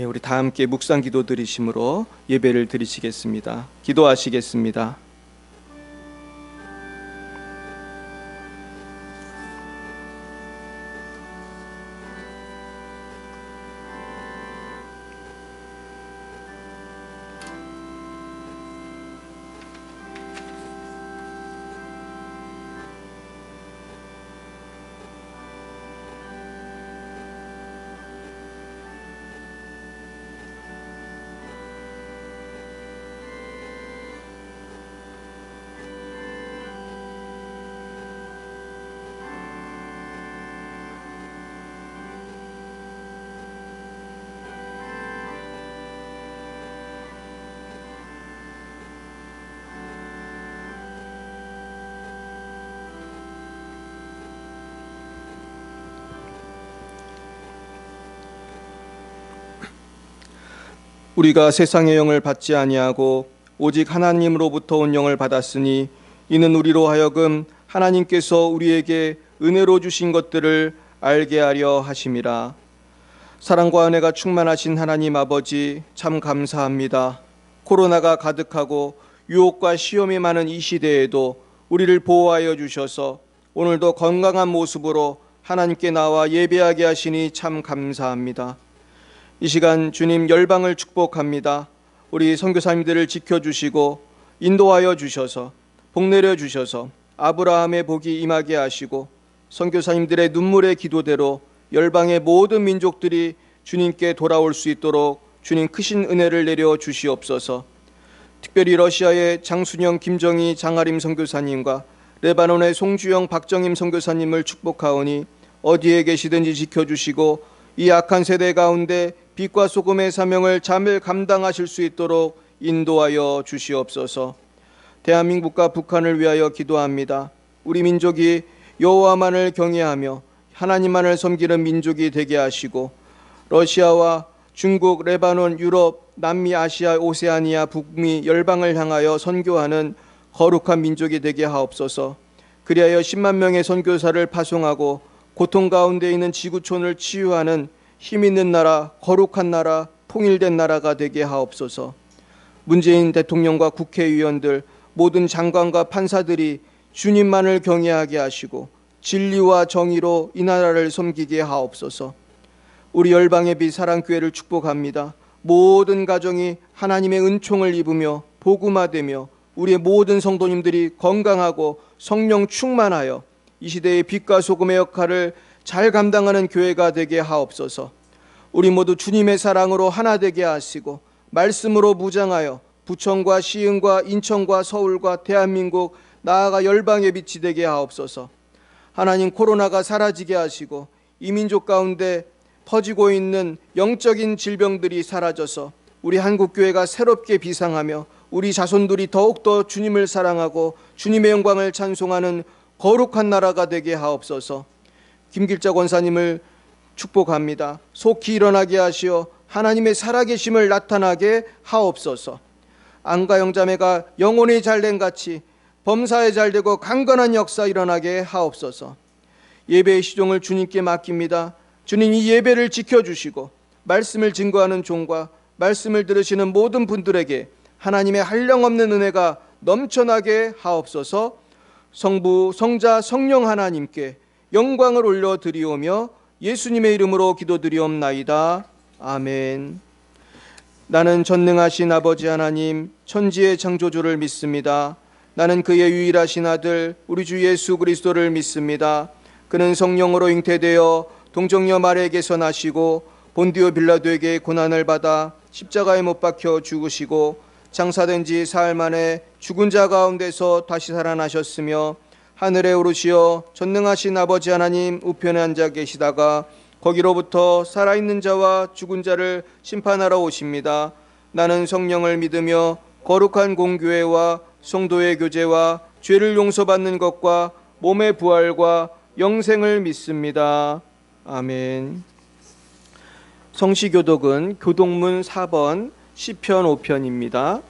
우리 다 함께 묵상 기도 드리심으로 예배를 드리시겠습니다. 기도하시겠습니다. 우리가 세상의 영을 받지 아니하고 오직 하나님으로부터 온 영을 받았으니 이는 우리로 하여금 하나님께서 우리에게 은혜로 주신 것들을 알게 하려 하심이라. 사랑과 은혜가 충만하신 하나님 아버지, 참 감사합니다. 코로나가 가득하고 유혹과 시험이 많은 이 시대에도 우리를 보호하여 주셔서 오늘도 건강한 모습으로 하나님께 나와 예배하게 하시니 참 감사합니다. 이 시간 주님 열방을 축복합니다. 우리 선교사님들을 지켜주시고 인도하여 주셔서 복 내려 주셔서 아브라함의 복이 임하게 하시고 선교사님들의 눈물의 기도대로 열방의 모든 민족들이 주님께 돌아올 수 있도록 주님 크신 은혜를 내려 주시옵소서. 특별히 러시아의 장순영, 김정희, 장아림 선교사님과 레바논의 송주영, 박정임 선교사님을 축복하오니 어디에 계시든지 지켜주시고 이 악한 세대 가운데 빛과 소금의 사명을 잘 감당하실 수 있도록 인도하여 주시옵소서. 대한민국과 북한을 위하여 기도합니다. 우리 민족이 여호와만을 경외하며 하나님만을 섬기는 민족이 되게 하시고 러시아와 중국, 레바논, 유럽, 남미, 아시아, 오세아니아, 북미 열방을 향하여 선교하는 거룩한 민족이 되게 하옵소서. 그리하여 10만 명의 선교사를 파송하고 고통 가운데 있는 지구촌을 치유하는 힘 있는 나라, 거룩한 나라, 통일된 나라가 되게 하옵소서. 문재인 대통령과 국회의원들, 모든 장관과 판사들이 주님만을 경외하게 하시고 진리와 정의로 이 나라를 섬기게 하옵소서. 우리 열방의 빛 사랑교회를 축복합니다. 모든 가정이 하나님의 은총을 입으며 복음화되며 우리의 모든 성도님들이 건강하고 성령 충만하여 이 시대의 빛과 소금의 역할을 잘 감당하는 교회가 되게 하옵소서. 우리 모두 주님의 사랑으로 하나 되게 하시고 말씀으로 무장하여 부천과 시흥과 인천과 서울과 대한민국 나아가 열방의 빛이 되게 하옵소서. 하나님, 코로나가 사라지게 하시고 이 민족 가운데 퍼지고 있는 영적인 질병들이 사라져서 우리 한국교회가 새롭게 비상하며 우리 자손들이 더욱더 주님을 사랑하고 주님의 영광을 찬송하는 거룩한 나라가 되게 하옵소서. 김길자 권사님을 축복합니다. 속히 일어나게 하시어 하나님의 살아계심을 나타나게 하옵소서. 안가 영자매가 영혼이 잘된 같이 범사에 잘되고 강건한 역사 일어나게 하옵소서. 예배의 시종을 주님께 맡깁니다. 주님, 이 예배를 지켜주시고 말씀을 증거하는 종과 말씀을 들으시는 모든 분들에게 하나님의 한량없는 은혜가 넘쳐나게 하옵소서. 성부, 성자, 성령 하나님께 영광을 올려드리오며 예수님의 이름으로 기도드리옵나이다. 아멘. 나는 전능하신 아버지 하나님, 천지의 창조주를 믿습니다. 나는 그의 유일하신 아들 우리 주 예수 그리스도를 믿습니다. 그는 성령으로 잉태되어 동정녀 마리아에게서 나시고 본디오 빌라도에게 고난을 받아 십자가에 못 박혀 죽으시고 장사된 지 사흘 만에 죽은 자 가운데서 다시 살아나셨으며 하늘에 오르시어 전능하신 아버지 하나님 우편에 앉아 계시다가 거기로부터 살아있는 자와 죽은 자를 심판하러 오십니다. 나는 성령을 믿으며 거룩한 공교회와 성도의 교제와 죄를 용서받는 것과 몸의 부활과 영생을 믿습니다. 아멘. 성시교독은 교독문 4번 시편 5편입니다.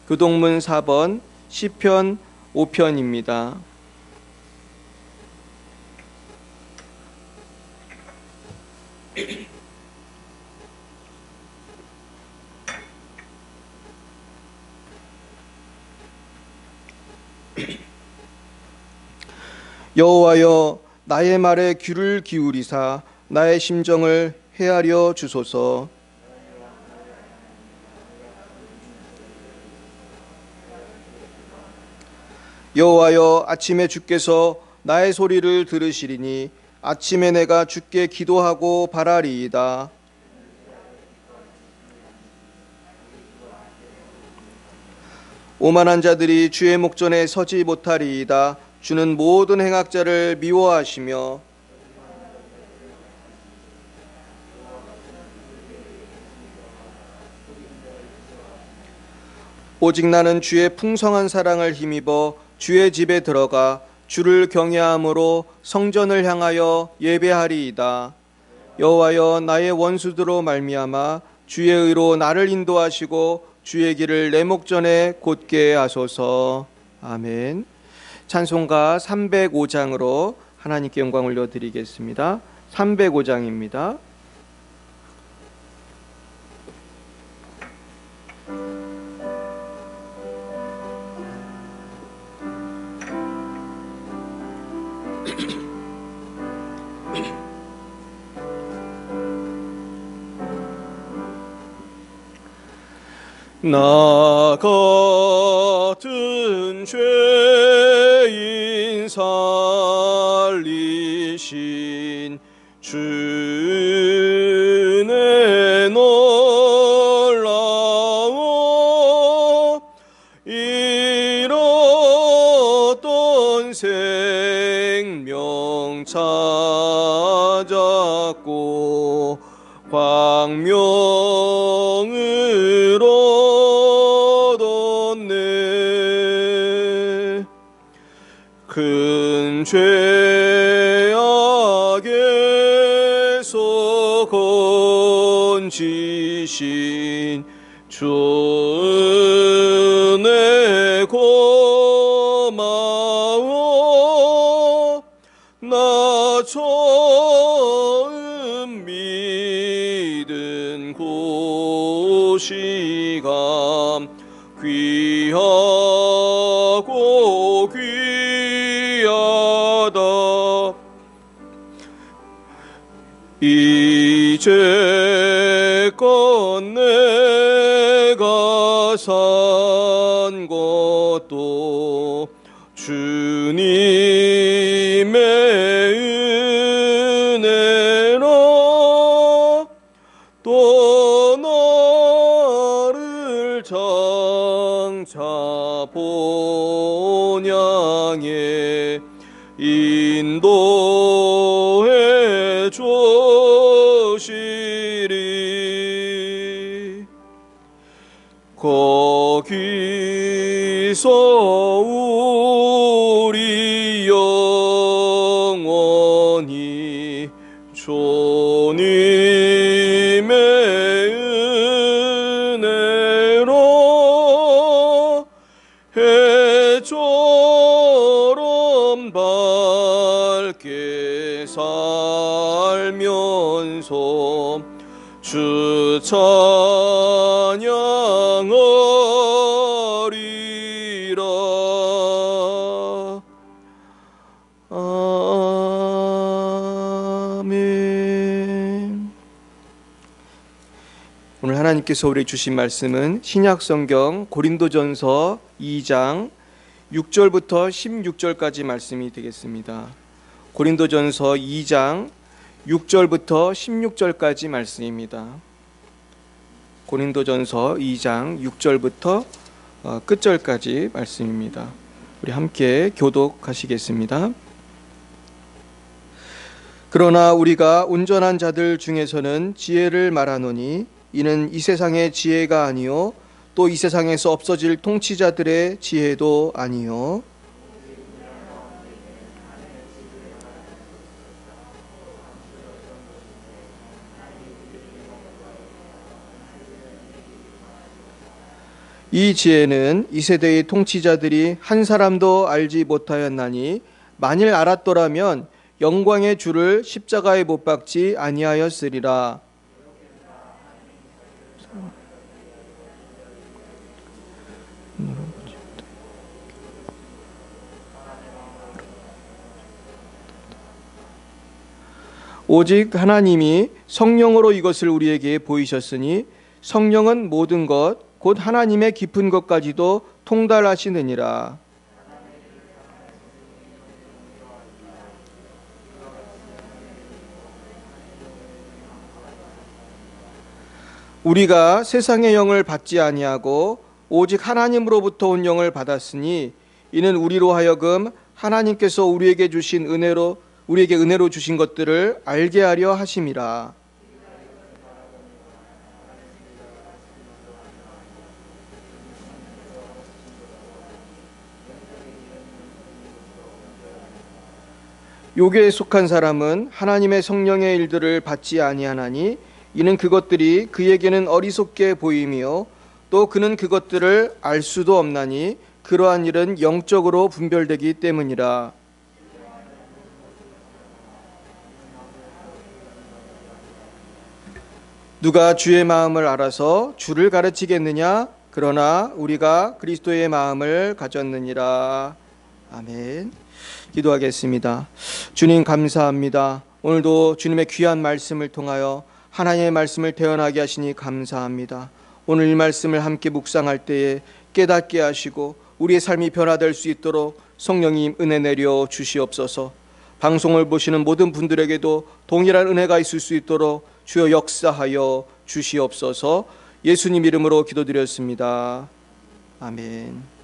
교독문 4번 시편 5편입니다. 여호와여, 나의 말에 귀를 기울이사 나의 심정을 헤아려 주소서. 여호와여, 아침에 주께서 나의 소리를 들으시리니 아침에 내가 주께 기도하고 바라리이다. 오만한 자들이 주의 목전에 서지 못하리이다. 주는 모든 행악자를 미워하시며 오직 나는 주의 풍성한 사랑을 힘입어 주의 집에 들어가 주를 경외함으로 성전을 향하여 예배하리이다. 여호와여, 나의 원수들로 말미암아 주의 의로 나를 인도하시고 주의 길을 내 목전에 곧게 하소서. 아멘. 찬송가 305장으로 하나님께 영광 올려드리겠습니다. 305장입니다. 나 같은 죄인 살리신 주의 놀라워 잃었던 생명 찾았고 광명으로 큰 죄악에서 건지신 주 은혜 고마워. 나 처음 믿은 고시감 귀하고 귀하다. 이제껏 내가 산 것도 주님의 은혜라. 또 나를 장차 본향에 인도해 주시리. 거기서 우리 영원히 주님의 은혜로 해처럼 밝게 살면서 주 찬양하리라. 아멘. 오늘 하나님께서 우리에게 주신 말씀은 신약성경 고린도전서 2장 6절부터 16절까지 말씀이 되겠습니다. 고린도전서 2장 6절부터 16절까지 말씀입니다. 고린도전서 2장 6절부터 끝절까지 말씀입니다. 우리 함께 교독하시겠습니다. 그러나 우리가 온전한 자들 중에서는 지혜를 말하노니 이는 이 세상의 지혜가 아니요 또 이 세상에서 없어질 통치자들의 지혜도 아니요 이 지혜는 이 세대의 통치자들이 한 사람도 알지 못하였나니 만일 알았더라면 영광의 주를 십자가에 못 박지 아니하였으리라. 오직 하나님이 성령으로 이것을 우리에게 보이셨으니 성령은 모든 것 곧 하나님의 깊은 것까지도 통달하시느니라. 우리가 세상의 영을 받지 아니하고 오직 하나님으로부터 온 영을 받았으니 이는 우리로 하여금 하나님께서 우리에게 은혜로 주신 것들을 알게 하려 하심이라. 요괴에 속한 사람은 하나님의 성령의 일들을 받지 아니하나니 이는 그것들이 그에게는 어리석게 보임이요 또 그는 그것들을 알 수도 없나니 그러한 일은 영적으로 분별되기 때문이라. 누가 주의 마음을 알아서 주를 가르치겠느냐? 그러나 우리가 그리스도의 마음을 가졌느니라. 아멘. 기도하겠습니다. 주님 감사합니다. 오늘도 주님의 귀한 말씀을 통하여 하나님의 말씀을 태어나게 하시니 감사합니다. 오늘 이 말씀을 함께 묵상할 때에 깨닫게 하시고 우리의 삶이 변화될 수 있도록 성령님 은혜 내려 주시옵소서. 방송을 보시는 모든 분들에게도 동일한 은혜가 있을 수 있도록 주여 역사하여 주시옵소서. 예수님 이름으로 기도드렸습니다. 아멘.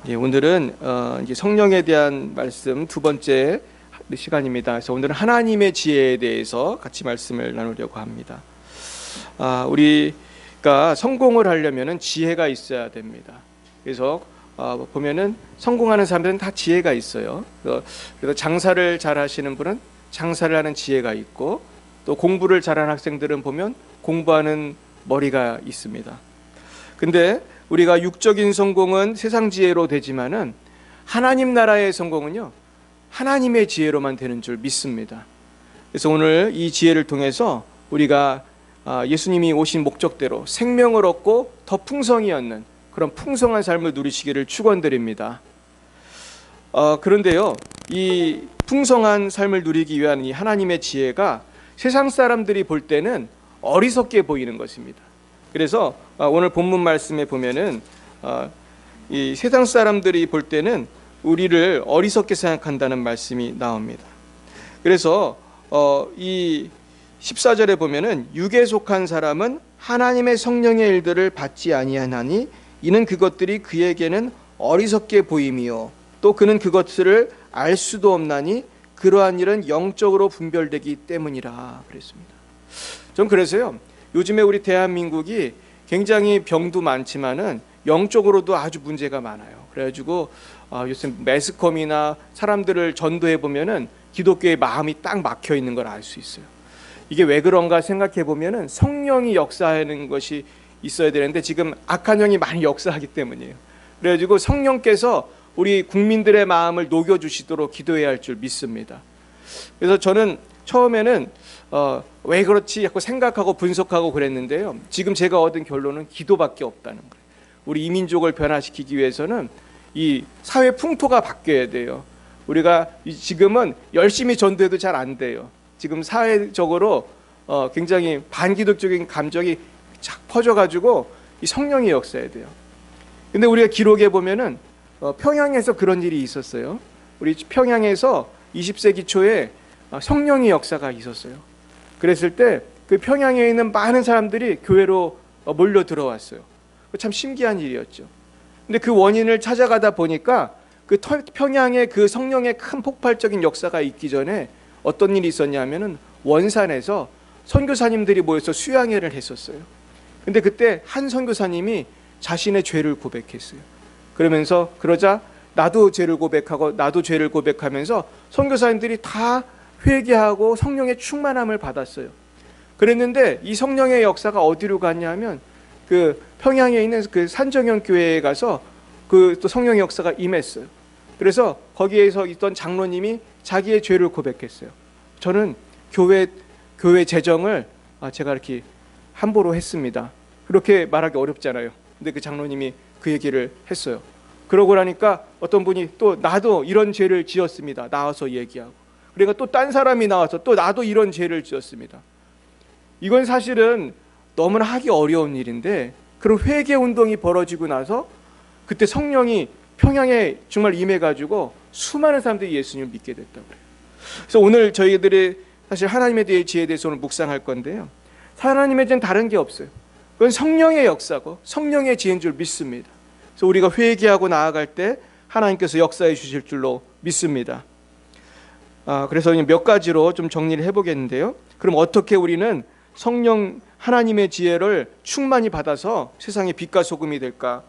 오늘은 이제 성령에 대한 말씀 두 번째 시간입니다. 그래서 오늘은 하나님의 지혜에 대해서 같이 말씀을 나누려고 합니다. 우리가 성공을 하려면은 지혜가 있어야 됩니다. 그래서 보면은 성공하는 사람들은 다 지혜가 있어요. 그래서 장사를 잘 하시는 분은 장사를 하는 지혜가 있고 또 공부를 잘하는 학생들은 보면 공부하는 머리가 있습니다. 근데 우리가 육적인 성공은 세상 지혜로 되지만은 하나님 나라의 성공은요 하나님의 지혜로만 되는 줄 믿습니다. 그래서 오늘 이 지혜를 통해서 우리가 예수님이 오신 목적대로 생명을 얻고 더 풍성히 얻는 그런 풍성한 삶을 누리시기를 축원드립니다. 그런데요 이 풍성한 삶을 누리기 위한 이 하나님의 지혜가 세상 사람들이 볼 때는 어리석게 보이는 것입니다. 그래서 오늘 본문 말씀에 보면은 이 세상 사람들이 볼 때는 우리를 어리석게 생각한다는 말씀이 나옵니다. 그래서 이 14절에 보면은 육에 속한 사람은 하나님의 성령의 일들을 받지 아니하나니 이는 그것들이 그에게는 어리석게 보임이요 또 그는 그것들을 알 수도 없나니 그러한 일은 영적으로 분별되기 때문이라 그랬습니다. 전 그래서요 요즘에 우리 대한민국이 굉장히 병도 많지만은 영적으로도 아주 문제가 많아요. 그래가지고 요즘 매스컴이나 사람들을 전도해 보면은 기독교의 마음이 딱 막혀 있는 걸 알 수 있어요. 이게 왜 그런가 생각해 보면은 성령이 역사하는 것이 있어야 되는데 지금 악한 영이 많이 역사하기 때문이에요. 그래가지고 성령께서 우리 국민들의 마음을 녹여주시도록 기도해야 할 줄 믿습니다. 그래서 저는 처음에는 왜 그렇지 자꾸 생각하고 분석하고 그랬는데요. 지금 제가 얻은 결론은 기도밖에 없다는 거예요. 우리 이민족을 변화시키기 위해서는 이 사회 풍토가 바뀌어야 돼요. 우리가 지금은 열심히 전도해도 잘 안 돼요. 지금 사회적으로 굉장히 반기독적인 감정이 착 퍼져가지고 이 성령이 역사해야 돼요. 근데 우리가 기록해 보면은 평양에서 그런 일이 있었어요. 우리 평양에서 20세기 초에 성령의 역사가 있었어요. 그랬을 때 그 평양에 있는 많은 사람들이 교회로 몰려 들어왔어요. 참 신기한 일이었죠. 근데 그 원인을 찾아가다 보니까 그 평양에 그 성령의 큰 폭발적인 역사가 있기 전에 어떤 일이 있었냐면은 원산에서 선교사님들이 모여서 수양회를 했었어요. 근데 그때 한 선교사님이 자신의 죄를 고백했어요. 그러자 나도 죄를 고백하고 나도 죄를 고백하면서 선교사님들이 다 회개하고 성령의 충만함을 받았어요. 그랬는데 이 성령의 역사가 어디로 갔냐면 그 평양에 있는 그 산정형 교회에 가서 그 또 성령의 역사가 임했어요. 그래서 거기에서 있던 장로님이 자기의 죄를 고백했어요. 저는 교회 재정을 제가 이렇게 함부로 했습니다. 그렇게 말하기 어렵잖아요. 근데 그 장로님이 그 얘기를 했어요. 그러고 나니까 어떤 분이 또 나도 이런 죄를 지었습니다. 나와서 얘기하고. 그러니까 또 딴 사람이 나와서 또 나도 이런 죄를 지었습니다. 이건 사실은 너무나 하기 어려운 일인데, 그런 회개 운동이 벌어지고 나서 그때 성령이 평양에 정말 임해가지고 수많은 사람들이 예수님을 믿게 됐다고 그래요. 그래서 오늘 저희들이 사실 하나님에 대해 지혜에 대해서 오늘 묵상할 건데요, 하나님에 대한 다른 게 없어요. 그건 성령의 역사고 성령의 지혜인 줄 믿습니다. 그래서 우리가 회개하고 나아갈 때 하나님께서 역사해 주실 줄로 믿습니다. 그래서 몇 가지로 좀 정리를 해보겠는데요. 그럼 어떻게 우리는 성령 하나님의 지혜를 충만히 받아서 세상의 빛과 소금이 될까?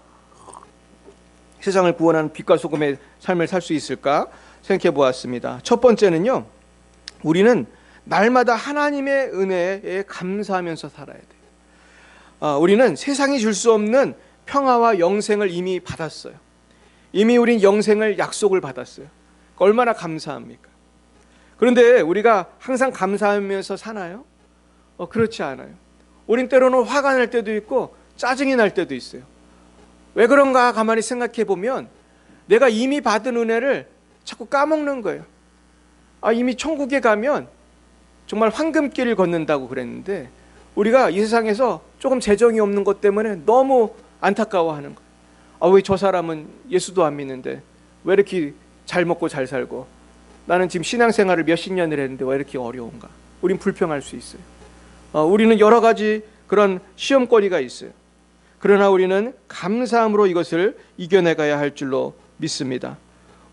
세상을 구원하는 빛과 소금의 삶을 살 수 있을까? 생각해 보았습니다. 첫 번째는요, 우리는 날마다 하나님의 은혜에 감사하면서 살아야 돼요. 우리는 세상이 줄 수 없는 평화와 영생을 이미 받았어요. 이미 우린 영생을 약속을 받았어요. 얼마나 감사합니까? 그런데 우리가 항상 감사하면서 사나요? 그렇지 않아요. 우린 때로는 화가 날 때도 있고 짜증이 날 때도 있어요. 왜 그런가 가만히 생각해 보면 내가 이미 받은 은혜를 자꾸 까먹는 거예요. 이미 천국에 가면 정말 황금길을 걷는다고 그랬는데 우리가 이 세상에서 조금 재정이 없는 것 때문에 너무 안타까워하는 거예요. 왜 저 사람은 예수도 안 믿는데 왜 이렇게 잘 먹고 잘 살고, 나는 지금 신앙생활을 몇십 년을 했는데 왜 이렇게 어려운가? 우린 불평할 수 있어요. 우리는 여러 가지 그런 시험거리가 있어요. 그러나 우리는 감사함으로 이것을 이겨내가야 할 줄로 믿습니다.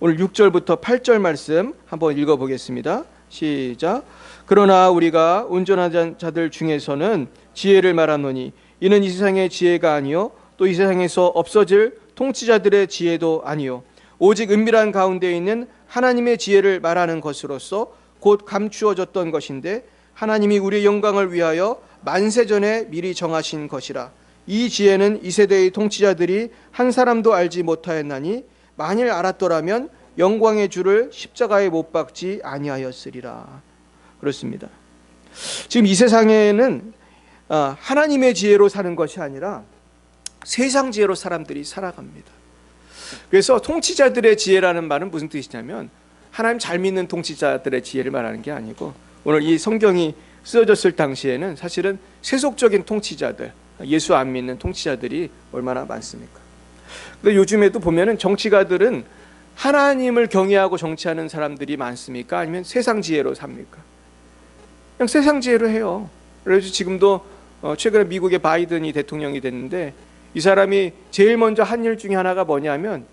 오늘 6절부터 8절 말씀 한번 읽어보겠습니다. 시작. 그러나 우리가 온전한 자들 중에서는 지혜를 말하노니 이는 이 세상의 지혜가 아니요 또 이 세상에서 없어질 통치자들의 지혜도 아니요 오직 은밀한 가운데 있는 하나님의 지혜를 말하는 것으로서 곧 감추어졌던 것인데 하나님이 우리의 영광을 위하여 만세전에 미리 정하신 것이라. 이 지혜는 이 세대의 통치자들이 한 사람도 알지 못하였나니 만일 알았더라면 영광의 주를 십자가에 못 박지 아니하였으리라. 그렇습니다. 지금 이 세상에는 하나님의 지혜로 사는 것이 아니라 세상 지혜로 사람들이 살아갑니다. 그래서 통치자들의 지혜라는 말은 무슨 뜻이냐면 하나님 잘 믿는 통치자들의 지혜를 말하는 게 아니고, 오늘 이 성경이 쓰여졌을 당시에는 사실은 세속적인 통치자들, 예수 안 믿는 통치자들이 얼마나 많습니까? 근데 요즘에도 보면은 정치가들은 하나님을 경외하고 정치하는 사람들이 많습니까? 아니면 세상 지혜로 삽니까? 그냥 세상 지혜로 해요. 그래서 지금도 최근에 미국의 바이든이 대통령이 됐는데 이 사람이 제일 먼저 한 일 중에 하나가 뭐냐면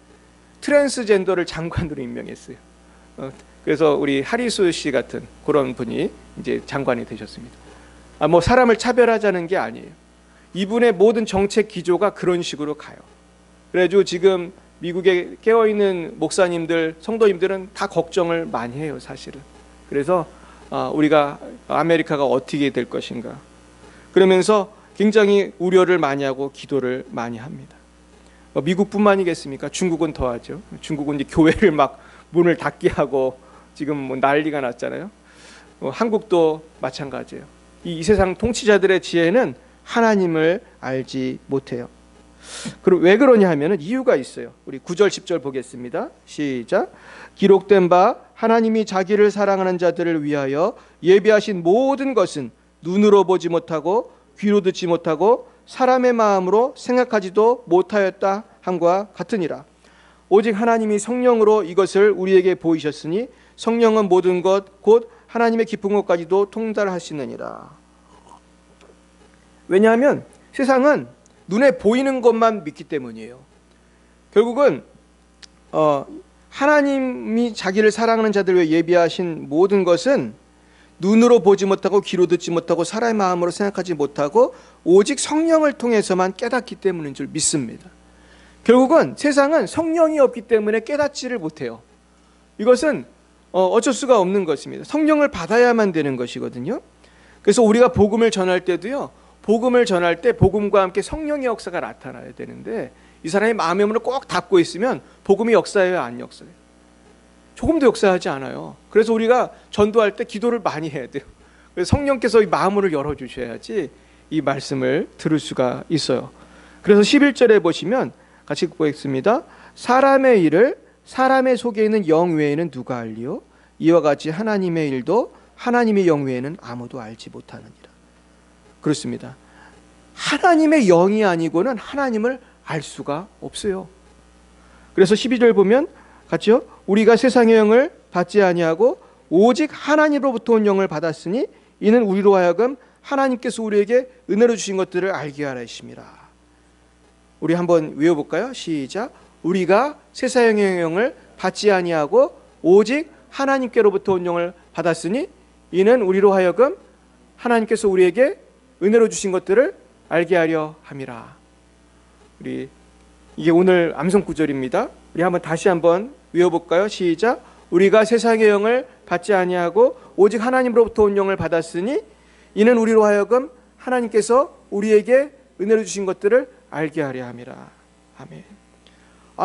트랜스젠더를 장관으로 임명했어요. 그래서 우리 하리수 씨 같은 그런 분이 이제 장관이 되셨습니다. 뭐 사람을 차별하자는 게 아니에요. 이분의 모든 정책 기조가 그런 식으로 가요. 그래가지고 지금 미국에 깨어있는 목사님들, 성도님들은 다 걱정을 많이 해요, 사실은. 그래서 우리가 아메리카가 어떻게 될 것인가, 그러면서 굉장히 우려를 많이 하고 기도를 많이 합니다. 미국뿐만이겠습니까? 중국은 더하죠. 중국은 이제 교회를 막 문을 닫게 하고 지금 뭐 난리가 났잖아요. 한국도 마찬가지예요. 이 세상 통치자들의 지혜는 하나님을 알지 못해요. 그럼 왜 그러냐 하면은 이유가 있어요. 우리 9절 10절 보겠습니다. 시작. 기록된 바 하나님이 자기를 사랑하는 자들을 위하여 예비하신 모든 것은 눈으로 보지 못하고 귀로 듣지 못하고 사람의 마음으로 생각하지도 못하였다 함과 같으니라. 오직 하나님이 성령으로 이것을 우리에게 보이셨으니 성령은 모든 것 곧 하나님의 깊은 것까지도 통달하시느니라. 왜냐하면 세상은 눈에 보이는 것만 믿기 때문이에요. 결국은 하나님이 자기를 사랑하는 자들을 위해 예비하신 모든 것은 눈으로 보지 못하고 귀로 듣지 못하고 사람의 마음으로 생각하지 못하고 오직 성령을 통해서만 깨닫기 때문인 줄 믿습니다. 결국은 세상은 성령이 없기 때문에 깨닫지를 못해요. 이것은 어쩔 수가 없는 것입니다. 성령을 받아야만 되는 것이거든요. 그래서 우리가 복음을 전할 때도요, 복음을 전할 때 복음과 함께 성령의 역사가 나타나야 되는데 이 사람이 마음의 문을 꼭 닫고 있으면 복음이 역사해요, 안 역사해요? 조금도 역사하지 않아요. 그래서 우리가 전도할 때 기도를 많이 해야 돼요. 그래서 성령께서 이 마음을 열어주셔야지 이 말씀을 들을 수가 있어요. 그래서 11절에 보시면 같이 보겠습니다. 사람의 일을 사람의 속에 있는 영 외에는 누가 알리요? 이와 같이 하나님의 일도 하나님의 영 외에는 아무도 알지 못하느니라. 그렇습니다. 하나님의 영이 아니고는 하나님을 알 수가 없어요. 그래서 12절 보면 같이요. 우리가 세상의 영을 받지 아니하고 오직 하나님으로부터 온 영을 받았으니 이는 우리로 하여금 하나님께서 우리에게 은혜로 주신 것들을 알게 하라 하심이라. 우리 한번 외워볼까요? 시작. 우리가 세상의 영을 받지 아니하고 오직 하나님께로부터 온 영을 받았으니 이는 우리로 하여금 하나님께서 우리에게 은혜로 주신 것들을 알게 하려 함이라. 이게 오늘 암송 구절입니다. 우리 한번 다시 한번 외워볼까요? 시작. 우리가 세상의 영을 받지 아니하고 오직 하나님으로부터 온 영을 받았으니 이는 우리로 하여금 하나님께서 우리에게 은혜로 주신 것들을 알게 하려 함이라. 아멘.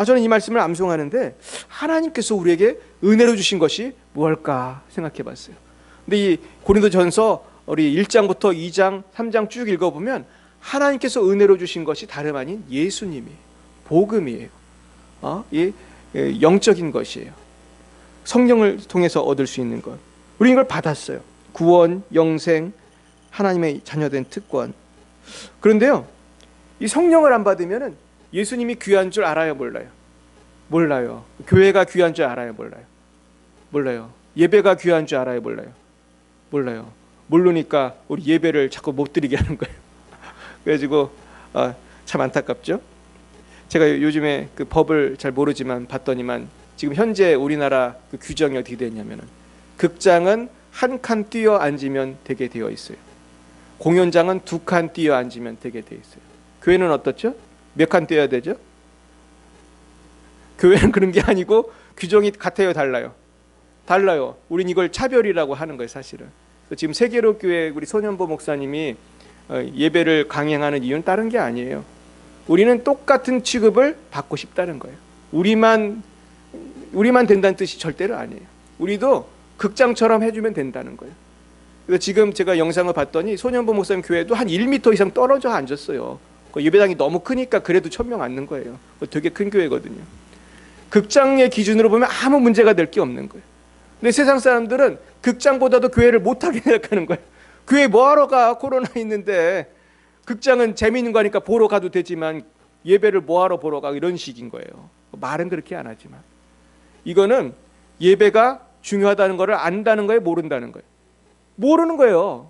저는 이 말씀을 암송하는데 하나님께서 우리에게 은혜로 주신 것이 무엇일까 생각해 봤어요. 근데 이 고린도전서 우리 1장부터 2장, 3장 쭉 읽어보면 하나님께서 은혜로 주신 것이 다름 아닌 예수님이에요. 복음이에요. 영적인 것이에요. 성령을 통해서 얻을 수 있는 것. 우리 이걸 받았어요. 구원, 영생, 하나님의 자녀된 특권. 그런데요, 이 성령을 안 받으면은 예수님이 귀한 줄 알아요, 몰라요? 몰라요. 교회가 귀한 줄 알아요, 몰라요? 몰라요. 예배가 귀한 줄 알아요, 몰라요? 몰라요. 모르니까 우리 예배를 자꾸 못 드리게 하는 거예요. 그래가지고 참 안타깝죠. 제가 요즘에 그 법을 잘 모르지만 봤더니만 지금 현재 우리나라 그 규정이 어떻게 되냐면은 극장은 한 칸 뛰어 앉으면 되게 되어 있어요. 공연장은 2칸 뛰어 앉으면 되게 되어 있어요. 교회는 어떻죠? 몇 칸 뛰어야 되죠? 교회는 그런 게 아니고 규정이 같아요, 달라요? 달라요. 우린 이걸 차별이라고 하는 거예요, 사실은. 지금 세계로 교회 우리 손현보 목사님이 예배를 강행하는 이유는 다른 게 아니에요. 우리는 똑같은 취급을 받고 싶다는 거예요. 우리만 된다는 뜻이 절대로 아니에요. 우리도 극장처럼 해주면 된다는 거예요. 그래서 지금 제가 영상을 봤더니 손현보 목사님 교회도 한 1m 이상 떨어져 앉았어요. 예배당이 너무 크니까 그래도 1000명 앉는 거예요. 되게 큰 교회거든요. 극장의 기준으로 보면 아무 문제가 될 게 없는 거예요. 근데 세상 사람들은 극장보다도 교회를 못하게 생각하는 거예요. 교회 뭐하러 가? 코로나 있는데. 극장은 재미있는 거니까 보러 가도 되지만 예배를 뭐하러 보러 가? 이런 식인 거예요. 말은 그렇게 안 하지만 이거는 예배가 중요하다는 것을 안다는 거예요, 모른다는 거예요? 모르는 거예요.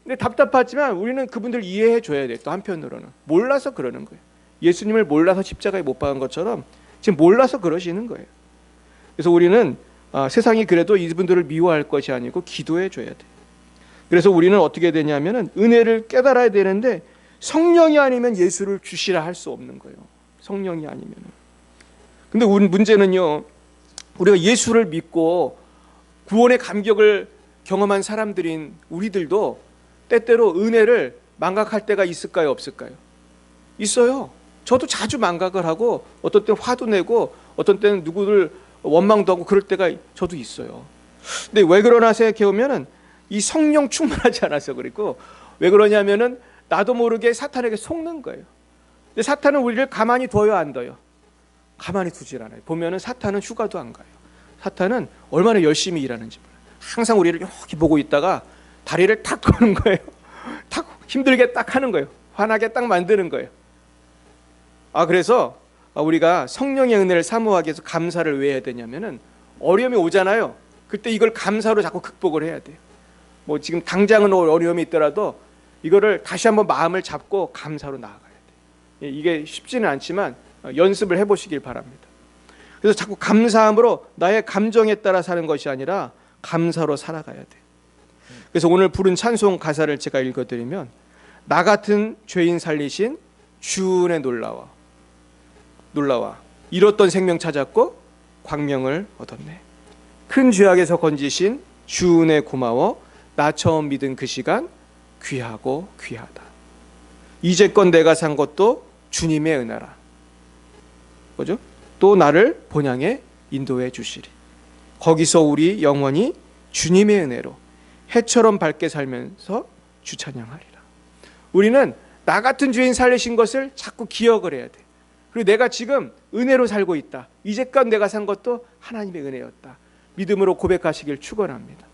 근데 답답하지만 우리는 그분들 이해해 줘야 돼요. 또 한편으로는 몰라서 그러는 거예요. 예수님을 몰라서 십자가에 못 박은 것처럼 지금 몰라서 그러시는 거예요. 그래서 우리는 세상이 그래도 이분들을 미워할 것이 아니고 기도해 줘야 돼요. 그래서 우리는 어떻게 되냐면은 은혜를 깨달아야 되는데 성령이 아니면 예수를 주시라 할 수 없는 거예요. 성령이 아니면은. 근데 문제는요, 우리가 예수를 믿고 구원의 감격을 경험한 사람들인 우리들도 때때로 은혜를 망각할 때가 있을까요, 없을까요? 있어요. 저도 자주 망각을 하고 어떤 때는 화도 내고 어떤 때는 누구를 원망도 하고 그럴 때가 저도 있어요. 근데 왜 그러나 생각해 보면은 이 성령 충만하지 않아서 그리고 왜 그러냐면은 나도 모르게 사탄에게 속는 거예요. 근데 사탄은 우리를 가만히 둬요, 안 둬요? 가만히 두질 않아요. 보면은 사탄은 휴가도 안 가요. 사탄은 얼마나 열심히 일하는지 몰라요. 항상 우리를 이렇게 보고 있다가 다리를 탁 거는 거예요. 탁 힘들게 딱 하는 거예요. 화나게 딱 만드는 거예요. 그래서 우리가 성령의 은혜를 사모하기 위해서 감사를 왜 해야 되냐면은 어려움이 오잖아요. 그때 이걸 감사로 자꾸 극복을 해야 돼요. 뭐 지금 당장은 어려움이 있더라도 이거를 다시 한번 마음을 잡고 감사로 나아가야 돼요. 이게 쉽지는 않지만 연습을 해보시길 바랍니다. 그래서 자꾸 감사함으로 나의 감정에 따라 사는 것이 아니라 감사로 살아가야 돼요. 그래서 오늘 부른 찬송 가사를 제가 읽어드리면 나 같은 죄인 살리신 주 은혜 놀라워 잃었던 생명 찾았고 광명을 얻었네. 큰 죄악에서 건지신 주 은혜 고마워 나 처음 믿은 그 시간 귀하고 귀하다. 이제껏 내가 산 것도 주님의 은혜라. 뭐죠? 또 나를 본향에 인도해 주시리. 거기서 우리 영원히 주님의 은혜로 해처럼 밝게 살면서 주 찬양하리라. 우리는 나 같은 죄인 살리신 것을 자꾸 기억을 해야 돼. 그리고 내가 지금 은혜로 살고 있다. 이제껏 내가 산 것도 하나님의 은혜였다. 믿음으로 고백하시길 축원합니다.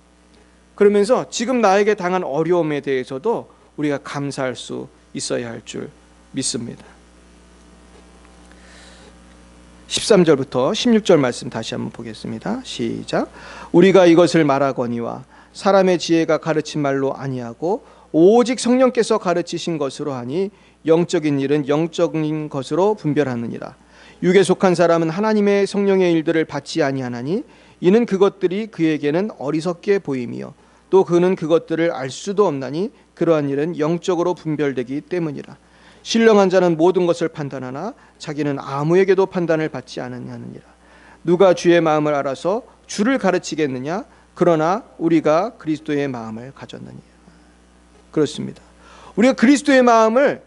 그러면서 지금 나에게 당한 어려움에 대해서도 우리가 감사할 수 있어야 할 줄 믿습니다. 13절부터 16절 말씀 다시 한번 보겠습니다. 시작. 우리가 이것을 말하거니와 사람의 지혜가 가르친 말로 아니하고 오직 성령께서 가르치신 것으로 하니 영적인 일은 영적인 것으로 분별하느니라. 육에 속한 사람은 하나님의 성령의 일들을 받지 아니하나니 이는 그것들이 그에게는 어리석게 보임이요 또 그는 그것들을 알 수도 없나니 그러한 일은 영적으로 분별되기 때문이라. 신령한 자는 모든 것을 판단하나 자기는 아무에게도 판단을 받지 않느니라. 누가 주의 마음을 알아서 주를 가르치겠느냐? 그러나 우리가 그리스도의 마음을 가졌느니라. 그렇습니다. 우리가 그리스도의 마음을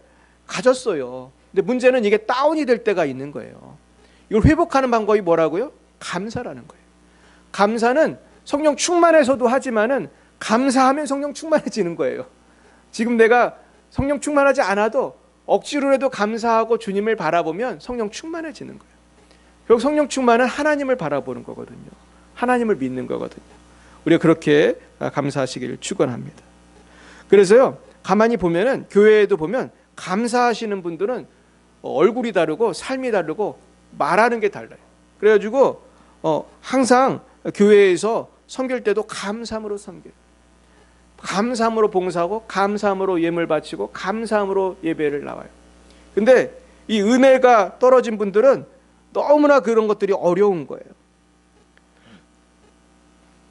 가졌어요. 근데 문제는 이게 다운이 될 때가 있는 거예요. 이걸 회복하는 방법이 뭐라고요? 감사라는 거예요. 감사는 성령 충만해서도 하지만은 감사하면 성령 충만해지는 거예요. 지금 내가 성령 충만하지 않아도 억지로라도 감사하고 주님을 바라보면 성령 충만해지는 거예요. 결국 성령 충만은 하나님을 바라보는 거거든요. 하나님을 믿는 거거든요. 우리가 그렇게 감사하시기를 축원합니다. 그래서요, 가만히 보면은 교회에도 보면 감사하시는 분들은 얼굴이 다르고 삶이 다르고 말하는 게 달라요. 그래가지고 항상 교회에서 섬길 때도 감사함으로 섬겨요. 감사함으로 봉사하고 감사함으로 예물 바치고 감사함으로 예배를 나와요. 근데 이 은혜가 떨어진 분들은 너무나 그런 것들이 어려운 거예요.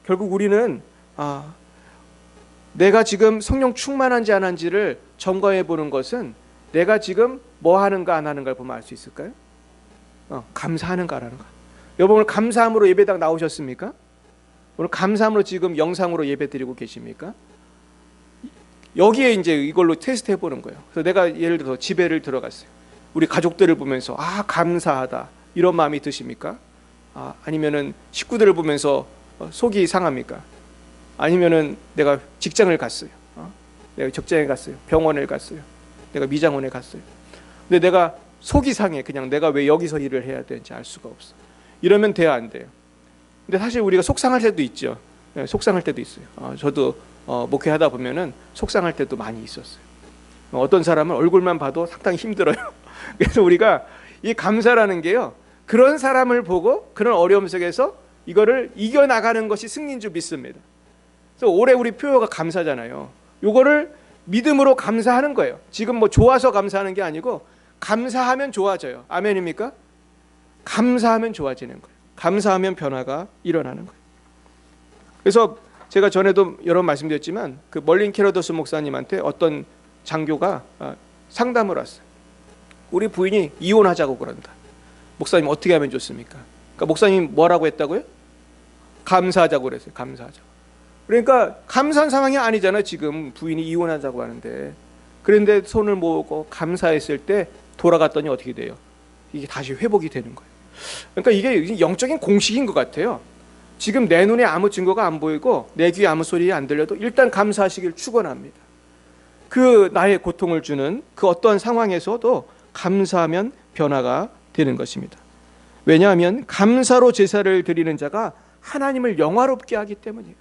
결국 우리는 내가 지금 성령 충만한지 안 한지를 점검해 보는 것은 내가 지금 뭐 하는가 안 하는가를 보면 알 수 있을까요? 감사하는가 안 하는가. 여러분 오늘 감사함으로 예배당 나오셨습니까? 오늘 감사함으로 지금 영상으로 예배 드리고 계십니까? 여기에 이제 이걸로 테스트 해보는 거예요. 그래서 내가 예를 들어서 집에를 들어갔어요. 우리 가족들을 보면서 감사하다 이런 마음이 드십니까? 아니면은 식구들을 보면서 속이 상합니까? 아니면은 내가 직장을 갔어요. 내가 직장에 갔어요. 병원을 갔어요. 내가 미장원에 갔어요. 근데 내가 속이 상해. 그냥 내가 왜 여기서 일을 해야 되는지 알 수가 없어. 이러면 돼야 안 돼요. 근데 사실 우리가 속상할 때도 있죠. 속상할 때도 있어요. 저도 목회하다 보면은 속상할 때도 많이 있었어요. 어떤 사람은 얼굴만 봐도 상당히 힘들어요. 그래서 우리가 이 감사라는 게요, 그런 사람을 보고 그런 어려움 속에서 이거를 이겨나가는 것이 승리인 줄 믿습니다. 그래서 올해 우리 표어가 감사잖아요. 요거를 믿음으로 감사하는 거예요. 지금 뭐 좋아서 감사하는 게 아니고 감사하면 좋아져요. 아멘입니까? 감사하면 좋아지는 거예요. 감사하면 변화가 일어나는 거예요. 그래서 제가 전에도 여러 번 말씀드렸지만 그 멀린 캐러더스 목사님한테 어떤 장교가 상담을 왔어요. 우리 부인이 이혼하자고 그런다. 목사님 어떻게 하면 좋습니까? 그러니까 목사님 뭐라고 했다고요? 감사하자고 그랬어요. 감사하자고. 그러니까 감사한 상황이 아니잖아요. 지금 부인이 이혼하자고 하는데. 그런데 손을 모으고 감사했을 때 돌아갔더니 어떻게 돼요? 이게 다시 회복이 되는 거예요. 그러니까 이게 영적인 공식인 것 같아요. 지금 내 눈에 아무 증거가 안 보이고 내 귀에 아무 소리 안 들려도 일단 감사하시길 축원합니다. 그 나의 고통을 주는 그 어떠한 상황에서도 감사하면 변화가 되는 것입니다. 왜냐하면 감사로 제사를 드리는 자가 하나님을 영화롭게 하기 때문이에요.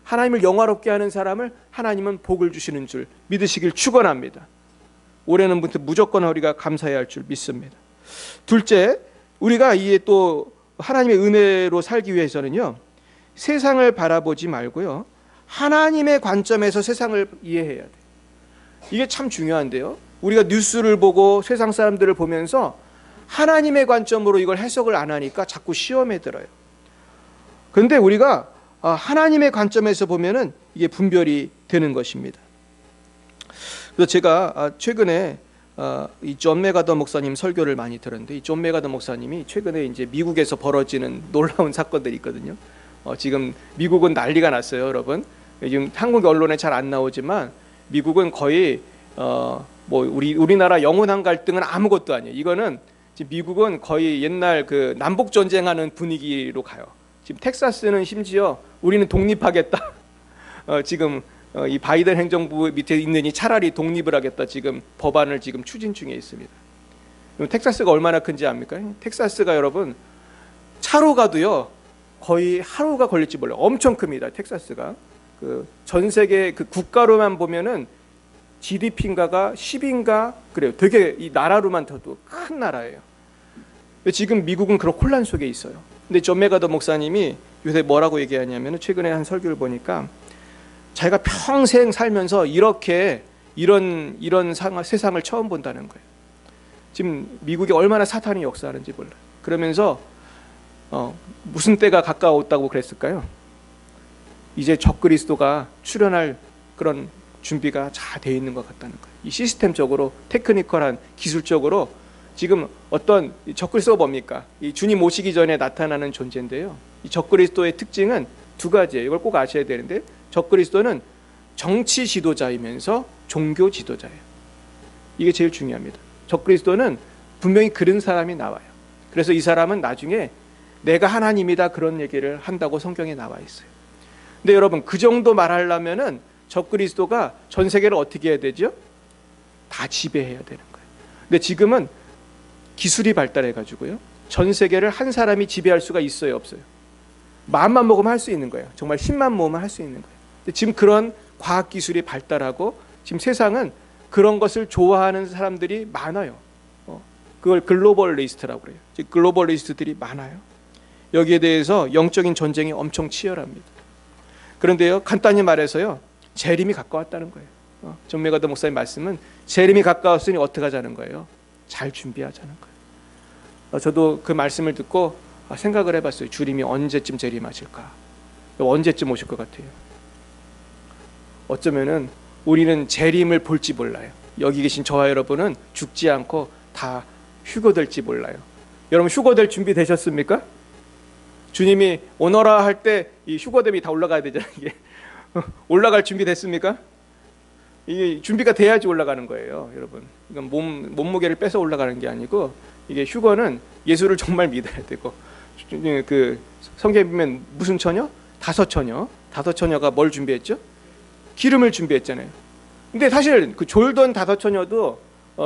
하나님을 영화롭게 하는 사람을 하나님은 복을 주시는 줄 믿으시길 축원합니다. 올해는 무조건 우리가 감사해야 할 줄 믿습니다. 둘째, 우리가 이에 또 하나님의 은혜로 살기 위해서는요, 세상을 바라보지 말고요, 하나님의 관점에서 세상을 이해해야 돼요. 이게 참 중요한데요. 우리가 뉴스를 보고 세상 사람들을 보면서 하나님의 관점으로 이걸 해석을 안 하니까 자꾸 시험에 들어요. 그런데 우리가 하나님의 관점에서 보면은 이게 분별이 되는 것입니다. 그래서 제가 최근에 이 존 메가더 목사님 설교를 많이 들었는데, 이 존 메가더 목사님이 최근에 이제 미국에서 벌어지는 놀라운 사건들이 있거든요. 지금 미국은 난리가 났어요, 여러분. 지금 한국 언론에 잘 안 나오지만 미국은 거의 뭐 우리나라 영원한 갈등은 아무것도 아니에요. 이거는 지금 미국은 거의 옛날 그 남북 전쟁하는 분위기로 가요. 지금 텍사스는 심지어 우리는 독립하겠다. 지금 이 바이든 행정부 밑에 있느니 차라리 독립을 하겠다. 지금 법안을 지금 추진 중에 있습니다. 그럼 텍사스가 얼마나 큰지 압니까? 텍사스가 여러분 차로 가도요 거의 하루가 걸릴지 몰라요. 엄청 큽니다. 텍사스가. 그 전 세계 그 국가로만 보면은 GDP인가가 10인가 그래요. 되게 이 나라로만 둬도 큰 나라예요. 근데 지금 미국은 그런 혼란 속에 있어요. 근데 존 맥아더 목사님이 요새 뭐라고 얘기하냐면 최근에 한 설교를 보니까 자기가 평생 살면서 이렇게 이런 세상을 처음 본다는 거예요. 지금 미국이 얼마나 사탄이 역사하는지 몰라요. 그러면서 무슨 때가 가까웠다고 그랬을까요? 이제 적그리스도가 출현할 그런 준비가 잘 되어 있는 것 같다는 거예요. 이 시스템적으로 테크니컬한 기술적으로 지금 어떤 적그리스도가 뭡니까? 이 주님 오시기 전에 나타나는 존재인데요. 이 적그리스도의 특징은 두 가지예요. 이걸 꼭 아셔야 되는데 적그리스도는 정치 지도자이면서 종교 지도자예요. 이게 제일 중요합니다. 적그리스도는 분명히 그런 사람이 나와요. 그래서 이 사람은 나중에 내가 하나님이다 그런 얘기를 한다고 성경에 나와 있어요. 근데 여러분 그 정도 말하려면은 적그리스도가 전 세계를 어떻게 해야 되죠? 다 지배해야 되는 거예요. 근데 지금은 기술이 발달해 가지고요. 전 세계를 한 사람이 지배할 수가 있어요, 없어요? 마음만 먹으면 할 수 있는 거예요. 정말 힘만 모으면 할 수 있는 거예요. 근데 지금 그런 과학 기술이 발달하고 지금 세상은 그런 것을 좋아하는 사람들이 많아요. 그걸 글로벌리스트라고 그래요. 글로벌리스트들이 많아요. 여기에 대해서 영적인 전쟁이 엄청 치열합니다. 그런데요, 간단히 말해서요, 재림이 가까웠다는 거예요. 존 맥아더 목사님 말씀은 재림이 가까웠으니 어떻게 하자는 거예요? 잘 준비하자는 거예요. 저도 그 말씀을 듣고 생각을 해봤어요. 주님이 언제쯤 재림하실까? 언제쯤 오실 것 같아요? 어쩌면은 우리는 재림을 볼지 몰라요. 여기 계신 저와 여러분은 죽지 않고 다 휴거될지 몰라요. 여러분 휴거될 준비 되셨습니까? 주님이 오너라 할 때 이 휴거됨이 다 올라가야 되잖아요. 이게 올라갈 준비 됐습니까? 이게 준비가 돼야지 올라가는 거예요, 여러분. 이건 몸무게를 빼서 올라가는 게 아니고 이게 휴거는 예수를 정말 믿어야 되고 그 성경에 보면 무슨 처녀? 다섯 처녀가 뭘 준비했죠? 기름을 준비했잖아요. 근데 사실 그 졸던 다섯 처녀도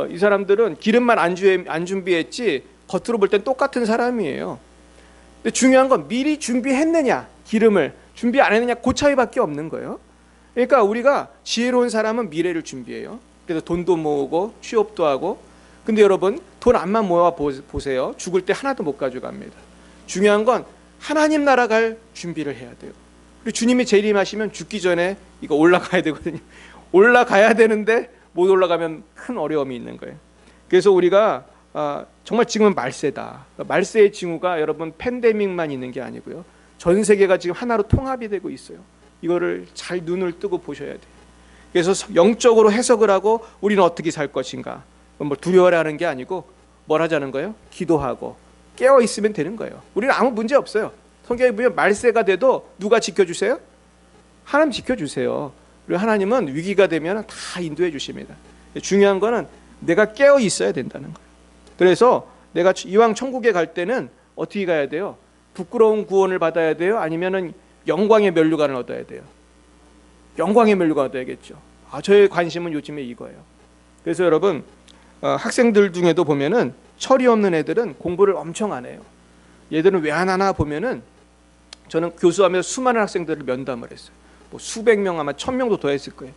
이 사람들은 기름만 안 준비했지 겉으로 볼 땐 똑같은 사람이에요. 근데 중요한 건 미리 준비했느냐, 기름을 준비 안 했느냐 그 차이밖에 없는 거예요. 그러니까 우리가 지혜로운 사람은 미래를 준비해요. 그래서 돈도 모으고 취업도 하고. 근데 여러분 돈 안만 모아 보세요. 죽을 때 하나도 못 가져갑니다. 중요한 건 하나님 나라 갈 준비를 해야 돼요. 그리고 주님이 재림하시면 죽기 전에 이거 올라가야 되거든요. 올라가야 되는데 못 올라가면 큰 어려움이 있는 거예요. 그래서 우리가 정말 지금은 말세다. 말세의 징후가 여러분 팬데믹만 있는 게 아니고요. 전 세계가 지금 하나로 통합이 되고 있어요. 이거를 잘 눈을 뜨고 보셔야 돼요. 그래서 영적으로 해석을 하고 우리는 어떻게 살 것인가. 뭐 두려워하는 게 아니고 뭘 하자는 거예요? 기도하고 깨어 있으면 되는 거예요. 우리는 아무 문제 없어요. 성경에 보면 말세가 돼도 누가 지켜주세요? 하나님 지켜주세요. 그리고 하나님은 위기가 되면 다 인도해 주십니다. 중요한 거는 내가 깨어 있어야 된다는 거예요. 그래서 내가 이왕 천국에 갈 때는 어떻게 가야 돼요? 부끄러운 구원을 받아야 돼요? 아니면은 영광의 면류관을 얻어야 돼요? 영광의 면류관 얻어야겠죠. 저의 관심은 요즘에 이거예요. 그래서 여러분 학생들 중에도 보면은 철이 없는 애들은 공부를 엄청 안 해요. 얘들은 왜 안 하나 보면은 저는 교수하면서 수많은 학생들을 면담을 했어요. 뭐 수백 명 아마 1000명도 더 했을 거예요.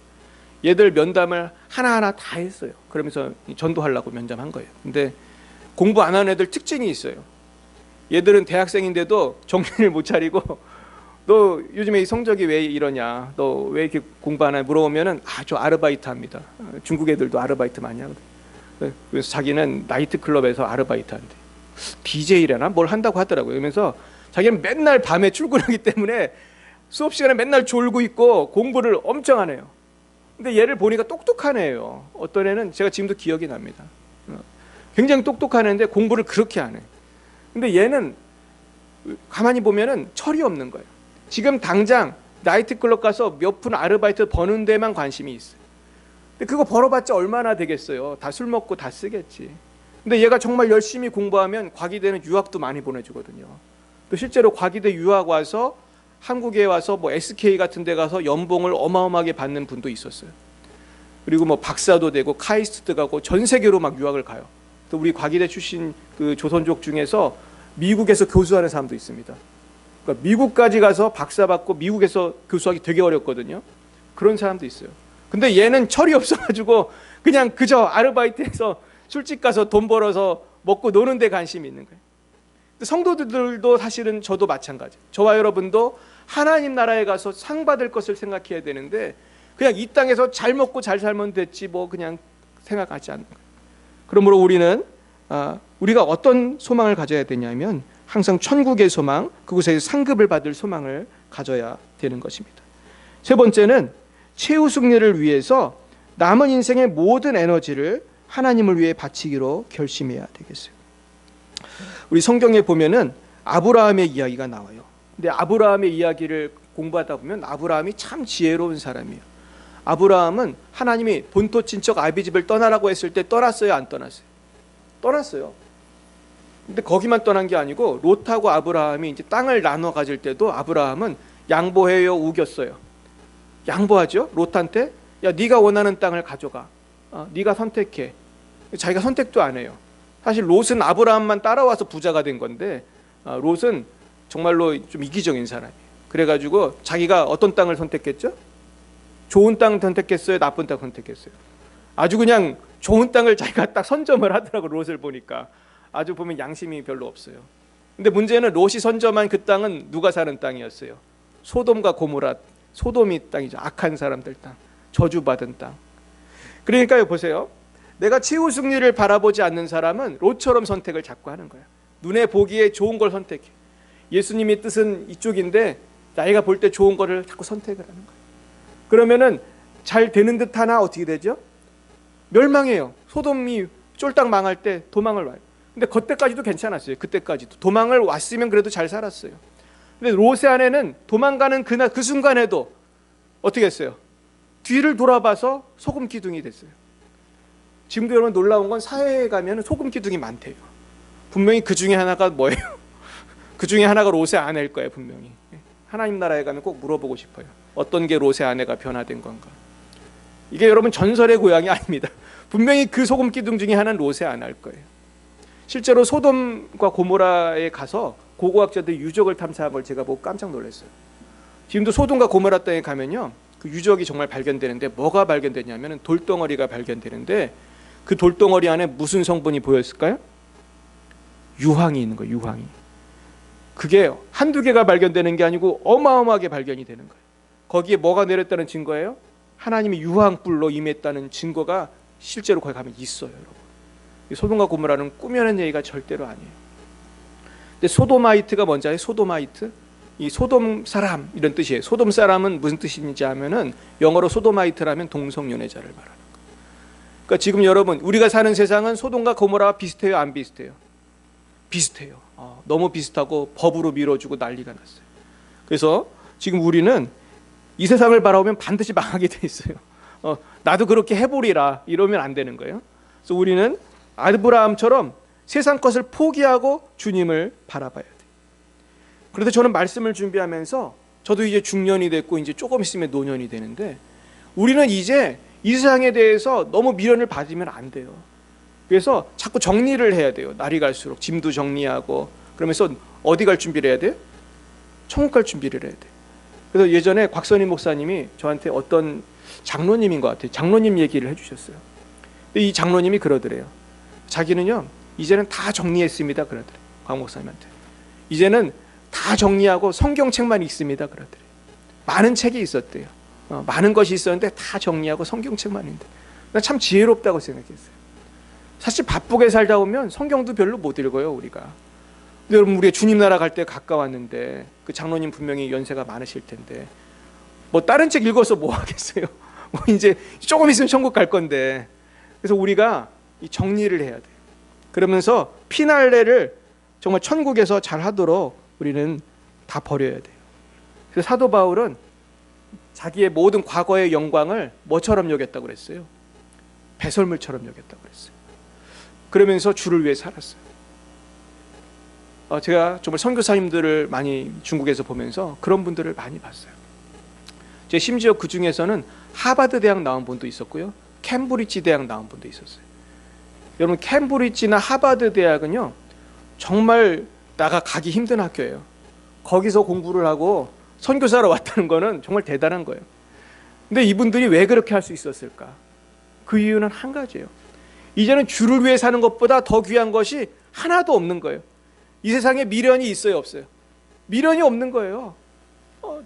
얘들 면담을 하나하나 다 했어요. 그러면서 전도하려고 면담한 거예요. 근데 공부 안 하는 애들 특징이 있어요. 얘들은 대학생인데도 정신을 못 차리고 너 요즘에 이 성적이 왜 이러냐, 너 왜 이렇게 공부 안 해? 물어보면은 저 아르바이트 합니다. 중국 애들도 아르바이트 많이 하거든. 그래서 자기는 나이트클럽에서 아르바이트 한대. DJ래나 뭘 한다고 하더라고요. 그러면서 자기는 맨날 밤에 출근하기 때문에 수업 시간에 맨날 졸고 있고 공부를 엄청 안 해요. 근데 얘를 보니까 똑똑한 애예요. 어떤 애는 제가 지금도 기억이 납니다. 굉장히 똑똑한 애인데 공부를 그렇게 안 해. 근데 얘는 가만히 보면은 철이 없는 거예요. 지금 당장 나이트클럽 가서 몇 푼 아르바이트 버는 데만 관심이 있어요. 근데 그거 벌어봤자 얼마나 되겠어요. 다 술 먹고 다 쓰겠지. 근데 얘가 정말 열심히 공부하면 과기대는 유학도 많이 보내주거든요. 또 실제로 과기대 유학 와서 한국에 와서 뭐 SK 같은 데 가서 연봉을 어마어마하게 받는 분도 있었어요. 그리고 뭐 박사도 되고 카이스트 가고 전 세계로 막 유학을 가요. 또 우리 과기대 출신 그 조선족 중에서 미국에서 교수하는 사람도 있습니다. 그러니까 미국까지 가서 박사 받고 미국에서 교수하기 되게 어렵거든요. 그런 사람도 있어요. 근데 얘는 철이 없어가지고 그냥 그저 아르바이트해서 술집 가서 돈 벌어서 먹고 노는 데 관심이 있는 거예요. 성도들도 사실은 저도 마찬가지. 저와 여러분도 하나님 나라에 가서 상 받을 것을 생각해야 되는데 그냥 이 땅에서 잘 먹고 잘 살면 됐지 뭐 그냥 생각하지 않는 거예요. 그러므로 우리는 우리가 어떤 소망을 가져야 되냐면 항상 천국의 소망, 그곳에서 상급을 받을 소망을 가져야 되는 것입니다. 세 번째는 최후 승리를 위해서 남은 인생의 모든 에너지를 하나님을 위해 바치기로 결심해야 되겠어요. 우리 성경에 보면은 아브라함의 이야기가 나와요. 근데 아브라함의 이야기를 공부하다 보면 아브라함이 참 지혜로운 사람이에요. 아브라함은 하나님이 본토 친척 아비집을 떠나라고 했을 때 떠났어요, 안 떠났어요? 떠났어요. 근데 거기만 떠난 게 아니고 롯하고 아브라함이 이제 땅을 나눠 가질 때도 아브라함은 양보해요, 우겼어요. 양보하죠. 롯한테 야 네가 원하는 땅을 가져가. 네가 선택해. 자기가 선택도 안 해요. 사실 롯은 아브라함만 따라와서 부자가 된 건데 롯은 정말로 좀 이기적인 사람이에요. 그래가지고 자기가 어떤 땅을 선택했죠? 좋은 땅 선택했어요? 나쁜 땅 선택했어요? 아주 그냥 좋은 땅을 자기가 딱 선점을 하더라고. 롯을 보니까 아주 보면 양심이 별로 없어요. 근데 문제는 롯이 선점한 그 땅은 누가 사는 땅이었어요? 소돔과 고모라, 소돔이 땅이죠. 악한 사람들 땅, 저주받은 땅. 그러니까요, 보세요. 내가 최후 승리를 바라보지 않는 사람은 롯처럼 선택을 자꾸 하는 거야. 눈에 보기에 좋은 걸 선택해. 예수님의 뜻은 이쪽인데 나이가 볼 때 좋은 거를 자꾸 선택을 하는 거야. 그러면은 잘 되는 듯 하나 어떻게 되죠? 멸망해요. 소돔이 쫄딱 망할 때 도망을 와요. 근데 그때까지도 괜찮았어요. 그때까지도 도망을 왔으면 그래도 잘 살았어요. 근데 롯의 아내는 도망가는 그날 그 순간에도 어떻게 했어요? 뒤를 돌아봐서 소금 기둥이 됐어요. 지금도 여러분 놀라운 건 사회에 가면 소금 기둥이 많대요. 분명히 그 중에 하나가 뭐예요? 그 중에 하나가 롯의 아내일 거예요, 분명히. 하나님 나라에 가면 꼭 물어보고 싶어요. 어떤 게 롯의 아내가 변화된 건가? 이게 여러분 전설의 고향이 아닙니다. 분명히 그 소금 기둥 중에 하나는 롯의 아내일 거예요. 실제로 소돔과 고모라에 가서 고고학자들이 유적을 탐사한 걸 제가 보고 깜짝 놀랐어요. 지금도 소돔과 고모라 땅에 가면요, 그 유적이 정말 발견되는데 뭐가 발견되냐면 돌덩어리가 발견되는데 그 돌덩어리 안에 무슨 성분이 보였을까요? 유황이 있는 거예요. 유황이. 그게 한두 개가 발견되는 게 아니고 어마어마하게 발견이 되는 거예요. 거기에 뭐가 내렸다는 증거예요? 하나님이 유황불로 임했다는 증거가 실제로 거기 가면 있어요, 여러분. 소돔과 고모라는 꾸며낸 얘기가 절대로 아니에요. 근데 소도마이트가 뭔지 아세요? 소도마이트? 이 소돔 사람 이런 뜻이에요. 소돔 사람은 무슨 뜻인지 하면은 영어로 소도마이트라면 동성연애자를 말하는 거예요. 그러니까 지금 여러분 우리가 사는 세상은 소돔과 고모라와 비슷해요, 안 비슷해요? 비슷해요. 너무 비슷하고 법으로 밀어주고 난리가 났어요. 그래서 지금 우리는 이 세상을 바라보면 반드시 망하게 돼 있어요. 나도 그렇게 해보리라 이러면 안 되는 거예요. 그래서 우리는 아브라함처럼 세상 것을 포기하고 주님을 바라봐야 돼요. 그런데 저는 말씀을 준비하면서 저도 이제 중년이 됐고 이제 조금 있으면 노년이 되는데 우리는 이제 이 세상에 대해서 너무 미련을 받으면 안 돼요. 그래서 자꾸 정리를 해야 돼요. 날이 갈수록 짐도 정리하고 그러면서 어디 갈 준비를 해야 돼요? 천국 갈 준비를 해야 돼요. 그래서 예전에 곽선임 목사님이 저한테 어떤 장로님인 것 같아요. 장로님 얘기를 해주셨어요. 근데 이 장로님이 그러더래요. 자기는요 이제는 다 정리했습니다 그러더래요. 곽 목사님한테. 이제는 다 정리하고 성경책만 읽습니다 그러더래요. 많은 책이 있었대요. 많은 것이 있었는데 다 정리하고 성경책만 읽는데 난 참 지혜롭다고 생각했어요. 사실 바쁘게 살다 보면 성경도 별로 못 읽어요 우리가. 근데 여러분 우리가 주님 나라 갈 때 가까웠는데 그 장로님 분명히 연세가 많으실 텐데 뭐 다른 책 읽어서 뭐 하겠어요. 뭐 이제 조금 있으면 천국 갈 건데. 그래서 우리가 이 정리를 해야 돼요. 그러면서 피날레를 정말 천국에서 잘 하도록 우리는 다 버려야 돼요. 그래서 사도 바울은 자기의 모든 과거의 영광을 뭐처럼 여겼다고 그랬어요? 배설물처럼 여겼다고 그랬어요. 그러면서 주를 위해 살았어요. 제가 정말 선교사님들을 많이 중국에서 보면서 그런 분들을 많이 봤어요. 제 심지어 그 중에서는 하버드 대학 나온 분도 있었고요, 캠브리지 대학 나온 분도 있었어요. 여러분 캠브리지나 하버드 대학은요 정말 나가 가기 힘든 학교예요. 거기서 공부를 하고 선교사로 왔다는 거는 정말 대단한 거예요. 근데 이분들이 왜 그렇게 할 수 있었을까? 그 이유는 한 가지예요. 이제는 주를 위해 사는 것보다 더 귀한 것이 하나도 없는 거예요. 이 세상에 미련이 있어요, 없어요? 미련이 없는 거예요.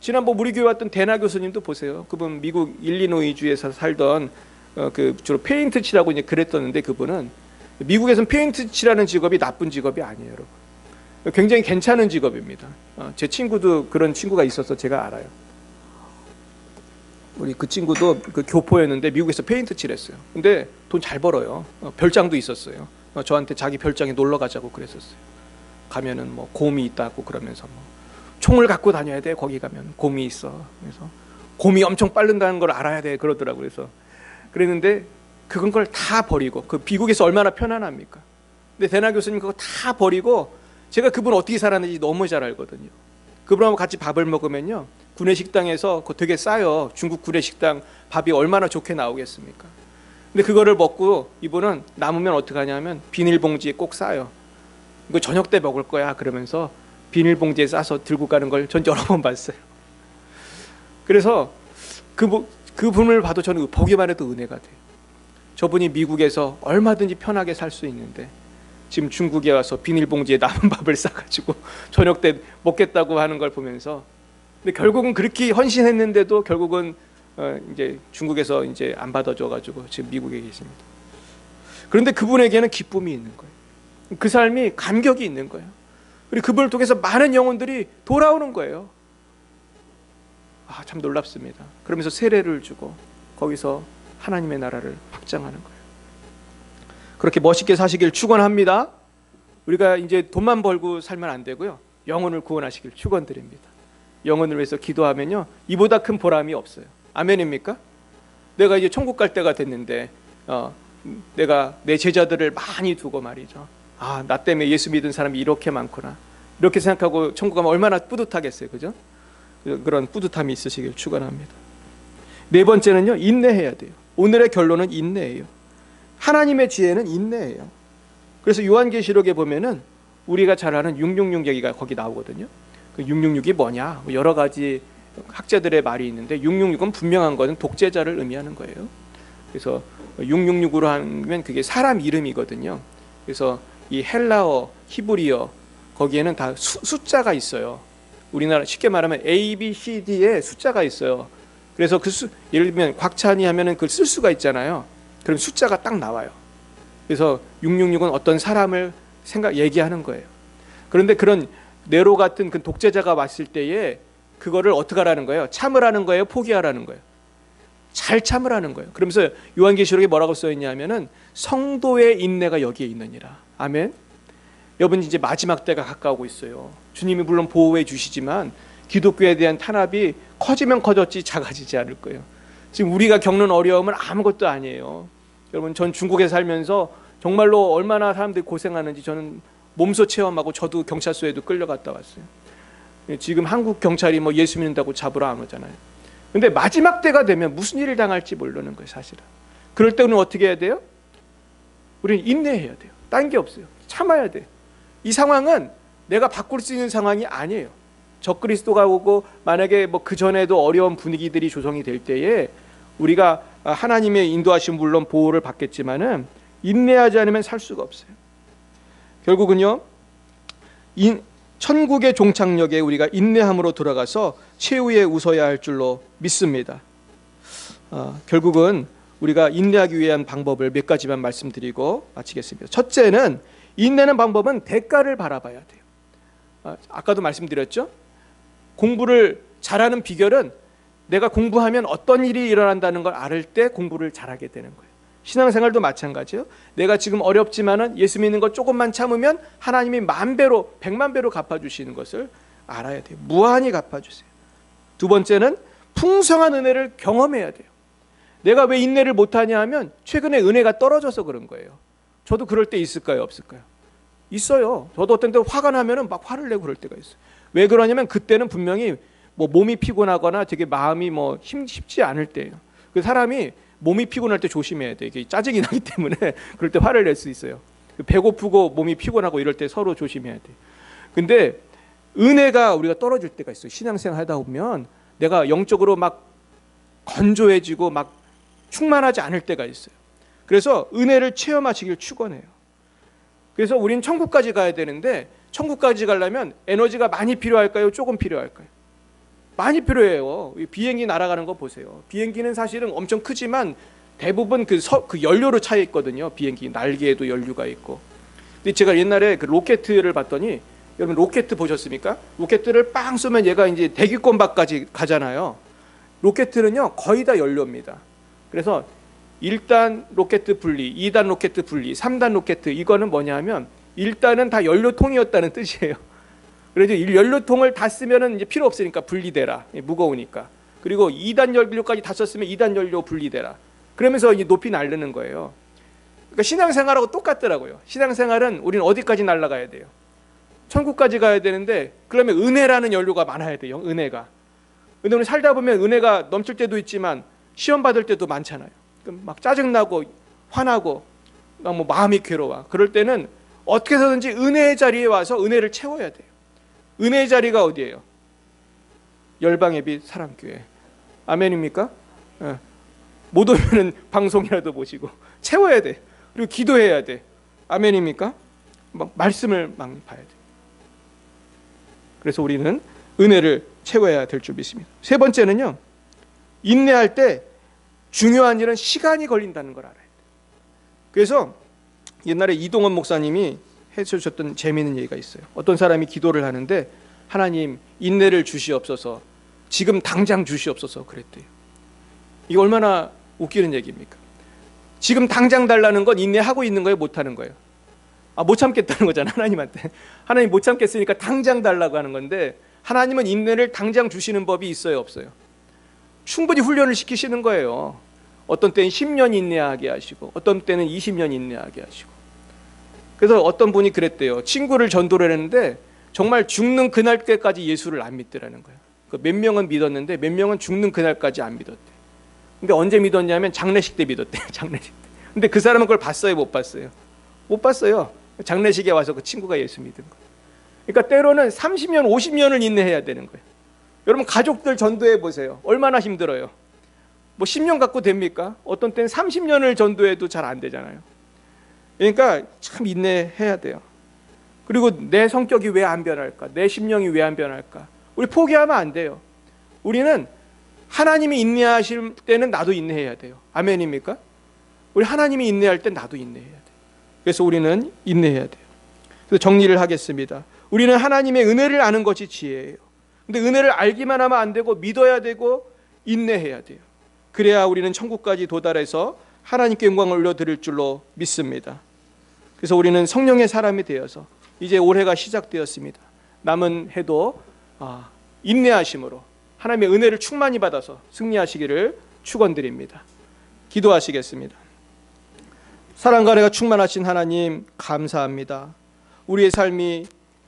지난번 우리 교회 왔던 대나 교수님도 보세요. 그분 미국 일리노이주에서 살던 그 주로 페인트 칠하고 이제 그랬었는데, 그분은 미국에서는 페인트 칠하는 직업이 나쁜 직업이 아니에요, 여러분. 굉장히 괜찮은 직업입니다. 제 친구도 그런 친구가 있어서 제가 알아요. 우리 그 친구도 그 교포였는데 미국에서 페인트 칠했어요. 근데 돈 잘 벌어요. 별장도 있었어요. 저한테 자기 별장에 놀러 가자고 그랬었어요. 가면은 뭐 곰이 있다고 그러면서 뭐 총을 갖고 다녀야 돼. 거기 가면 곰이 있어. 그래서 곰이 엄청 빠른다는 걸 알아야 돼. 그러더라고요. 그래서 그랬는데 그건 걸 다 버리고, 그 미국에서 얼마나 편안합니까? 근데 대나 교수님 그거 다 버리고, 제가 그분 어떻게 살았는지 너무 잘 알거든요. 그분하고 같이 밥을 먹으면요, 구내식당에서 그거 되게 싸요. 중국 구내식당 밥이 얼마나 좋게 나오겠습니까? 근데 그거를 먹고 이분은 남으면 어떻게 하냐면 비닐봉지에 꼭 싸요. 이거 저녁 때 먹을 거야 그러면서 비닐봉지에 싸서 들고 가는 걸 전 여러 번 봤어요. 그래서 그분을 봐도 저는 보기만 해도 은혜가 돼요. 저분이 미국에서 얼마든지 편하게 살 수 있는데 지금 중국에 와서 비닐봉지에 남은 밥을 싸가지고 저녁 때 먹겠다고 하는 걸 보면서, 근데 결국은 그렇게 헌신했는데도 결국은 이제 중국에서 이제 안 받아줘가지고 지금 미국에 계십니다. 그런데 그분에게는 기쁨이 있는 거예요. 그 삶이 감격이 있는 거예요. 그리고 그분을 통해서 많은 영혼들이 돌아오는 거예요. 참 놀랍습니다. 그러면서 세례를 주고 거기서 하나님의 나라를 확장하는 거예요. 그렇게 멋있게 사시길 축원합니다. 우리가 이제 돈만 벌고 살면 안 되고요, 영혼을 구원하시길 축원드립니다. 영혼을 위해서 기도하면요, 이보다 큰 보람이 없어요. 아멘입니까? 내가 이제 천국 갈 때가 됐는데 내가 내 제자들을 많이 두고 말이죠, 나 때문에 예수 믿은 사람이 이렇게 많구나, 이렇게 생각하고 천국 가면 얼마나 뿌듯하겠어요, 그죠? 그런 뿌듯함이 있으시길 축원합니다. 네 번째는요, 인내해야 돼요. 오늘의 결론은 인내예요. 하나님의 지혜는 인내예요. 그래서 요한계시록에 보면은 우리가 잘 아는 666 얘기가 거기 나오거든요. 그 666이 뭐냐? 여러 가지 학자들의 말이 있는데 666은 분명한 것은 독재자를 의미하는 거예요. 그래서 666으로 하면 그게 사람 이름이거든요. 그래서 이 헬라어, 히브리어 거기에는 다 숫자가 있어요. 우리나라 쉽게 말하면 A, B, C, D에 숫자가 있어요. 그래서 예를 들면 곽찬이 하면은 그걸 쓸 수가 있잖아요. 그럼 숫자가 딱 나와요. 그래서 666은 어떤 사람을 얘기하는 거예요. 그런데 그런 네로 같은 그 독재자가 왔을 때에 그거를 어떻게 하라는 거예요? 참으라는 거예요? 포기하라는 거예요? 잘 참으라는 거예요. 그러면서 요한계시록에 뭐라고 써 있냐면은 성도의 인내가 여기에 있느니라. 아멘. 여러분, 이제 마지막 때가 가까우고 있어요. 주님이 물론 보호해 주시지만 기독교에 대한 탄압이 커지면 커졌지 작아지지 않을 거예요. 지금 우리가 겪는 어려움은 아무것도 아니에요. 여러분, 전 중국에 살면서 정말로 얼마나 사람들이 고생하는지 저는 몸소 체험하고, 저도 경찰서에도 끌려갔다 왔어요. 지금 한국 경찰이 뭐 예수 믿는다고 잡으러 안 오잖아요. 근데 마지막 때가 되면 무슨 일을 당할지 모르는 거예요, 사실은. 그럴 때 우리는 어떻게 해야 돼요? 우리는 인내해야 돼요. 딴 게 없어요. 참아야 돼요. 이 상황은 내가 바꿀 수 있는 상황이 아니에요. 적그리스도가 오고 만약에 뭐 그 전에도 어려운 분위기들이 조성이 될 때에 우리가 하나님의 인도하심 물론 보호를 받겠지만은 인내하지 않으면 살 수가 없어요. 결국은요, 천국의 종착역에 우리가 인내함으로 들어가서 최후에 웃어야 할 줄로 믿습니다. 결국은 우리가 인내하기 위한 방법을 몇 가지만 말씀드리고 마치겠습니다. 첫째는, 인내는 방법은 대가를 바라봐야 돼요. 아까도 말씀드렸죠. 공부를 잘하는 비결은 내가 공부하면 어떤 일이 일어난다는 걸 알 때 공부를 잘하게 되는 거예요. 신앙생활도 마찬가지예요. 내가 지금 어렵지만은 예수 믿는 거 조금만 참으면 하나님이 10,000배로 100,000배로 갚아주시는 것을 알아야 돼요. 무한히 갚아주세요. 두 번째는 풍성한 은혜를 경험해야 돼요. 내가 왜 인내를 못하냐 하면 최근에 은혜가 떨어져서 그런 거예요. 저도 그럴 때 있을까요, 없을까요? 있어요. 저도 어떤 때 화가 나면은 막 화를 내고 그럴 때가 있어요. 왜 그러냐면 그때는 분명히 뭐 몸이 피곤하거나 되게 마음이 뭐 쉽지 않을 때예요. 그 사람이 몸이 피곤할 때 조심해야 돼. 이게 짜증이 나기 때문에 그럴 때 화를 낼 수 있어요. 배고프고 몸이 피곤하고 이럴 때 서로 조심해야 돼. 근데 은혜가 우리가 떨어질 때가 있어요. 신앙생활 하다 보면 내가 영적으로 막 건조해지고 막 충만하지 않을 때가 있어요. 그래서 은혜를 체험하시길 축원해요. 그래서 우리는 천국까지 가야 되는데 천국까지 가려면 에너지가 많이 필요할까요? 조금 필요할까요? 많이 필요해요. 비행기 날아가는 거 보세요. 비행기는 사실은 엄청 크지만 대부분 그 연료로 차 있거든요. 비행기 날개에도 연료가 있고. 근데 제가 옛날에 그 로켓을 봤더니, 여러분 로켓 보셨습니까? 로켓을 빵 쏘면 얘가 이제 대기권 밖까지 가잖아요. 로켓은요 거의 다 연료입니다. 그래서 1단 로켓 분리, 2단 로켓 분리, 3단 로켓, 이거는 뭐냐면 1단은 다 연료통이었다는 뜻이에요. 그래서 연료통을 다 쓰면은 이제 필요 없으니까 분리되라, 무거우니까. 그리고 2단 연료까지 다 썼으면 2단 연료 분리되라. 그러면서 이제 높이 날르는 거예요. 그러니까 신앙생활하고 똑같더라고요. 신앙생활은 우리는 어디까지 날아가야 돼요? 천국까지 가야 되는데, 그러면 은혜라는 연료가 많아야 돼요. 은혜가. 근데 우리 살다 보면 은혜가 넘칠 때도 있지만 시험 받을 때도 많잖아요. 막 짜증나고 화나고 막 뭐 마음이 괴로워. 그럴 때는 어떻게 해서든지 은혜의 자리에 와서 은혜를 채워야 돼요. 은혜의 자리가 어디예요? 열방의 빛 사랑교회. 아멘입니까? 못 오면은 방송이라도 보시고 채워야 돼. 그리고 기도해야 돼. 아멘입니까? 막 말씀을 막 봐야 돼. 그래서 우리는 은혜를 채워야 될 줄 믿습니다. 세 번째는요, 인내할 때 중요한 일은 시간이 걸린다는 걸 알아야 돼요. 그래서 옛날에 이동원 목사님이 해주셨던 재미있는 얘기가 있어요. 어떤 사람이 기도를 하는데 하나님 인내를 주시옵소서, 지금 당장 주시옵소서 그랬대요. 이게 얼마나 웃기는 얘기입니까? 지금 당장 달라는 건 인내하고 있는 거예요, 못하는 거예요? 못 참겠다는 거잖아요. 하나님한테. 하나님 못 참겠으니까 당장 달라고 하는 건데, 하나님은 인내를 당장 주시는 법이 있어요, 없어요? 충분히 훈련을 시키시는 거예요. 어떤 때는 10년 인내하게 하시고 어떤 때는 20년 인내하게 하시고. 그래서 어떤 분이 그랬대요. 친구를 전도를 했는데 정말 죽는 그날까지 예수를 안 믿더라는 거예요. 몇 명은 믿었는데 몇 명은 죽는 그날까지 안 믿었대. 근데 언제 믿었냐면 장례식 때 믿었대요. 장례식 때. 근데 그 사람은 그걸 봤어요, 못 봤어요? 못 봤어요. 장례식에 와서 그 친구가 예수 믿은 거예요. 그러니까 때로는 30년, 50년을 인내해야 되는 거예요. 여러분 가족들 전도해 보세요. 얼마나 힘들어요. 뭐 10년 갖고 됩니까? 어떤 때는 30년을 전도해도 잘 안 되잖아요. 그러니까 참 인내해야 돼요. 그리고 내 성격이 왜 안 변할까? 내 심령이 왜 안 변할까? 우리 포기하면 안 돼요. 우리는 하나님이 인내하실 때는 나도 인내해야 돼요. 아멘입니까? 우리 하나님이 인내할 때 나도 인내해야 돼요. 그래서 우리는 인내해야 돼요. 그래서 정리를 하겠습니다. 우리는 하나님의 은혜를 아는 것이 지혜예요. 근데 은혜를 알기만 하면 안 되고 믿어야 되고 인내해야 돼요. 그래야 우리는 천국까지 도달해서 하나님께 영광을 올려드릴 줄로 믿습니다. 그래서 우리는 성령의 사람이 되어서 이제 올해가 시작되었습니다. 남은 해도 인내하심으로 하나님의 은혜를 충만히 받아서 승리하시기를 축원드립니다. 기도하시겠습니다. 사랑과 은혜가 충만하신 하나님 감사합니다. 우리의 삶이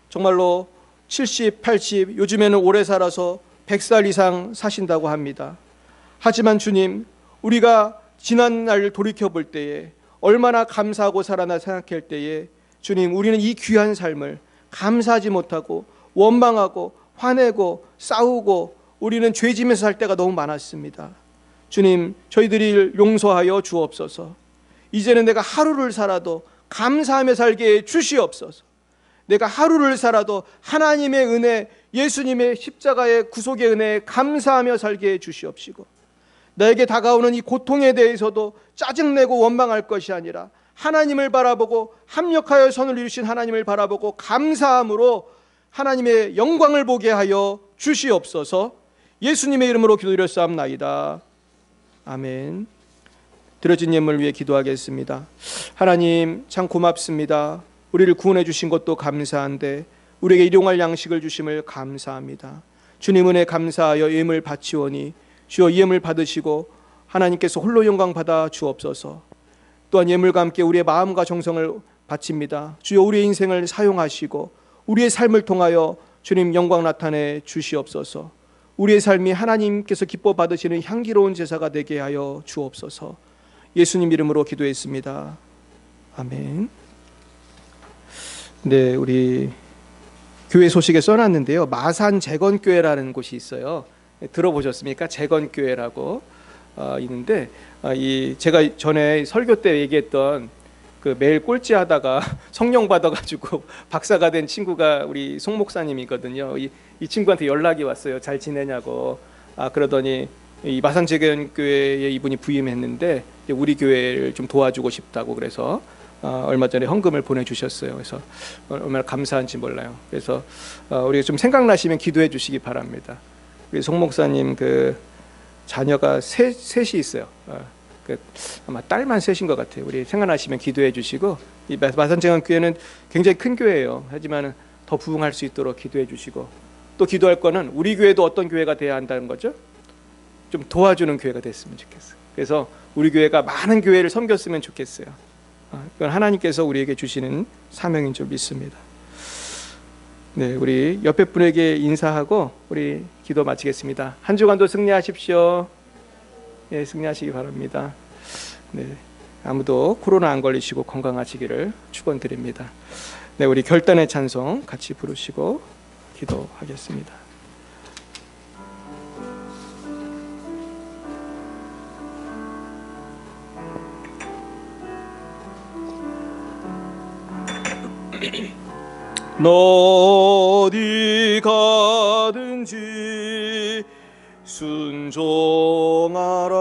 정말로 70, 80, 요즘에는 오래 살아서 100살 이상 사신다고 합니다. 하지만 주님, 우리가 지난 날 돌이켜볼 때에 얼마나 감사하고 살아나 생각할 때에 주님, 우리는 이 귀한 삶을 감사하지 못하고 원망하고 화내고 싸우고 우리는 죄지면서 살 때가 너무 많았습니다. 주님, 저희들이 용서하여 주옵소서. 이제는 내가 하루를 살아도 감사하며 살게 해 주시옵소서. 내가 하루를 살아도 하나님의 은혜, 예수님의 십자가의 구속의 은혜에 감사하며 살게 해 주시옵시고, 나에게 다가오는 이 고통에 대해서도 짜증내고 원망할 것이 아니라 하나님을 바라보고 합력하여 선을 이루신 하나님을 바라보고 감사함으로 하나님의 영광을 보게 하여 주시옵소서. 예수님의 이름으로 기도드렸사옵나이다. 아멘. 드려진 예물을 위해 기도하겠습니다. 하나님 참 고맙습니다. 우리를 구원해 주신 것도 감사한데 우리에게 일용할 양식을 주심을 감사합니다. 주님 은혜 감사하여 예물 바치오니 주여 예물 받으시고 하나님께서 홀로 영광 받아 주옵소서. 또한 예물과 함께 우리의 마음과 정성을 바칩니다. 주여 우리의 인생을 사용하시고 우리의 삶을 통하여 주님 영광 나타내 주시옵소서. 우리의 삶이 하나님께서 기뻐 받으시는 향기로운 제사가 되게 하여 주옵소서. 예수님 이름으로 기도했습니다. 아멘. 네, 우리 교회 소식에 써놨는데요. 마산 재건교회라는 곳이 있어요. 들어보셨습니까? 재건교회라고 있는데 이 제가 전에 설교 때 얘기했던 그 매일 꼴찌하다가 성령 받아가지고 박사가 된 친구가 우리 송 목사님이거든요. 이 친구한테 연락이 왔어요. 잘 지내냐고. 그러더니 이 마산 재건교회에 이분이 부임했는데 우리 교회를 좀 도와주고 싶다고 그래서 얼마 전에 헌금을 보내주셨어요. 그래서 얼마나 감사한지 몰라요. 그래서 우리가 좀 생각나시면 기도해 주시기 바랍니다. 우리 송 목사님 그 자녀가 셋이 있어요. 아마 딸만 셋인 것 같아요. 우리 생각나시면 기도해 주시고, 이 마산재건교회는 굉장히 큰 교회예요. 하지만 더 부흥할 수 있도록 기도해 주시고, 또 기도할 거는 우리 교회도 어떤 교회가 돼야 한다는 거죠. 좀 도와주는 교회가 됐으면 좋겠어요. 그래서 우리 교회가 많은 교회를 섬겼으면 좋겠어요. 그건 하나님께서 우리에게 주시는 사명인 줄 믿습니다. 네, 우리 옆에 분에게 인사하고 우리 기도 마치겠습니다. 한 주간도 승리하십시오. 예, 승리하시기 바랍니다. 네, 아무도 코로나 안 걸리시고 건강하시기를 축원드립니다. 네, 우리 결단의 찬송 같이 부르시고 기도하겠습니다. 너 어디 가든지 순종하라.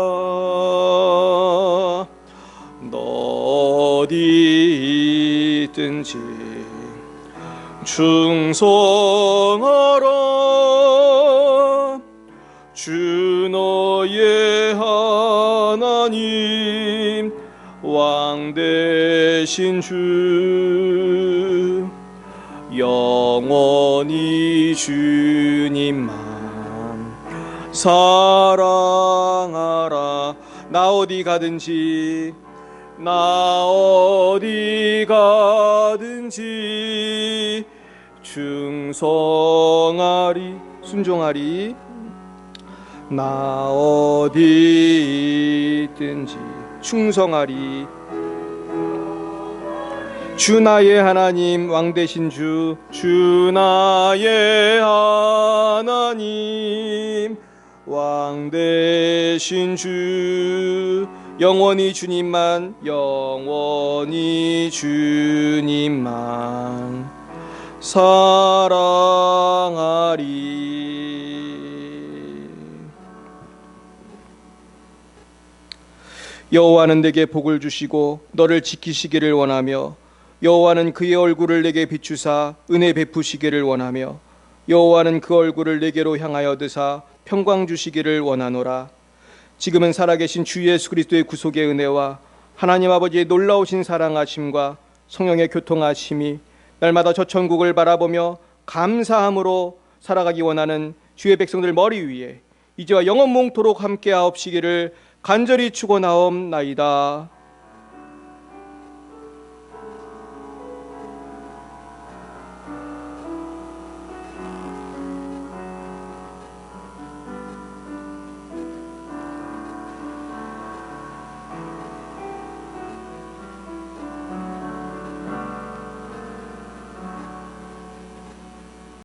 너 어디 있든지 충성하라. 주 너의 하나님 왕 되신 주 영원히 주님만 사랑하라. 나 어디 가든지 나 어디 가든지 충성하리 순종하리. 나 어디 있든지 충성하리. 주 나의 하나님 왕 되신 주 나의 하나님 왕 되신 주 영원히 주님만 사랑하리. 여호와는 내게 복을 주시고 너를 지키시기를 원하며 여호와는 그의 얼굴을 내게 비추사 은혜 베푸시기를 원하며 여호와는 그 얼굴을 내게로 향하여 드사 평강 주시기를 원하노라. 지금은 살아계신 주 예수 그리스도의 구속의 은혜와 하나님 아버지의 놀라우신 사랑하심과 성령의 교통하심이 날마다 저 천국을 바라보며 감사함으로 살아가기 원하는 주의 백성들 머리 위에 이제와 영원 몽토록 함께하옵시기를 간절히 축원하옵나이다.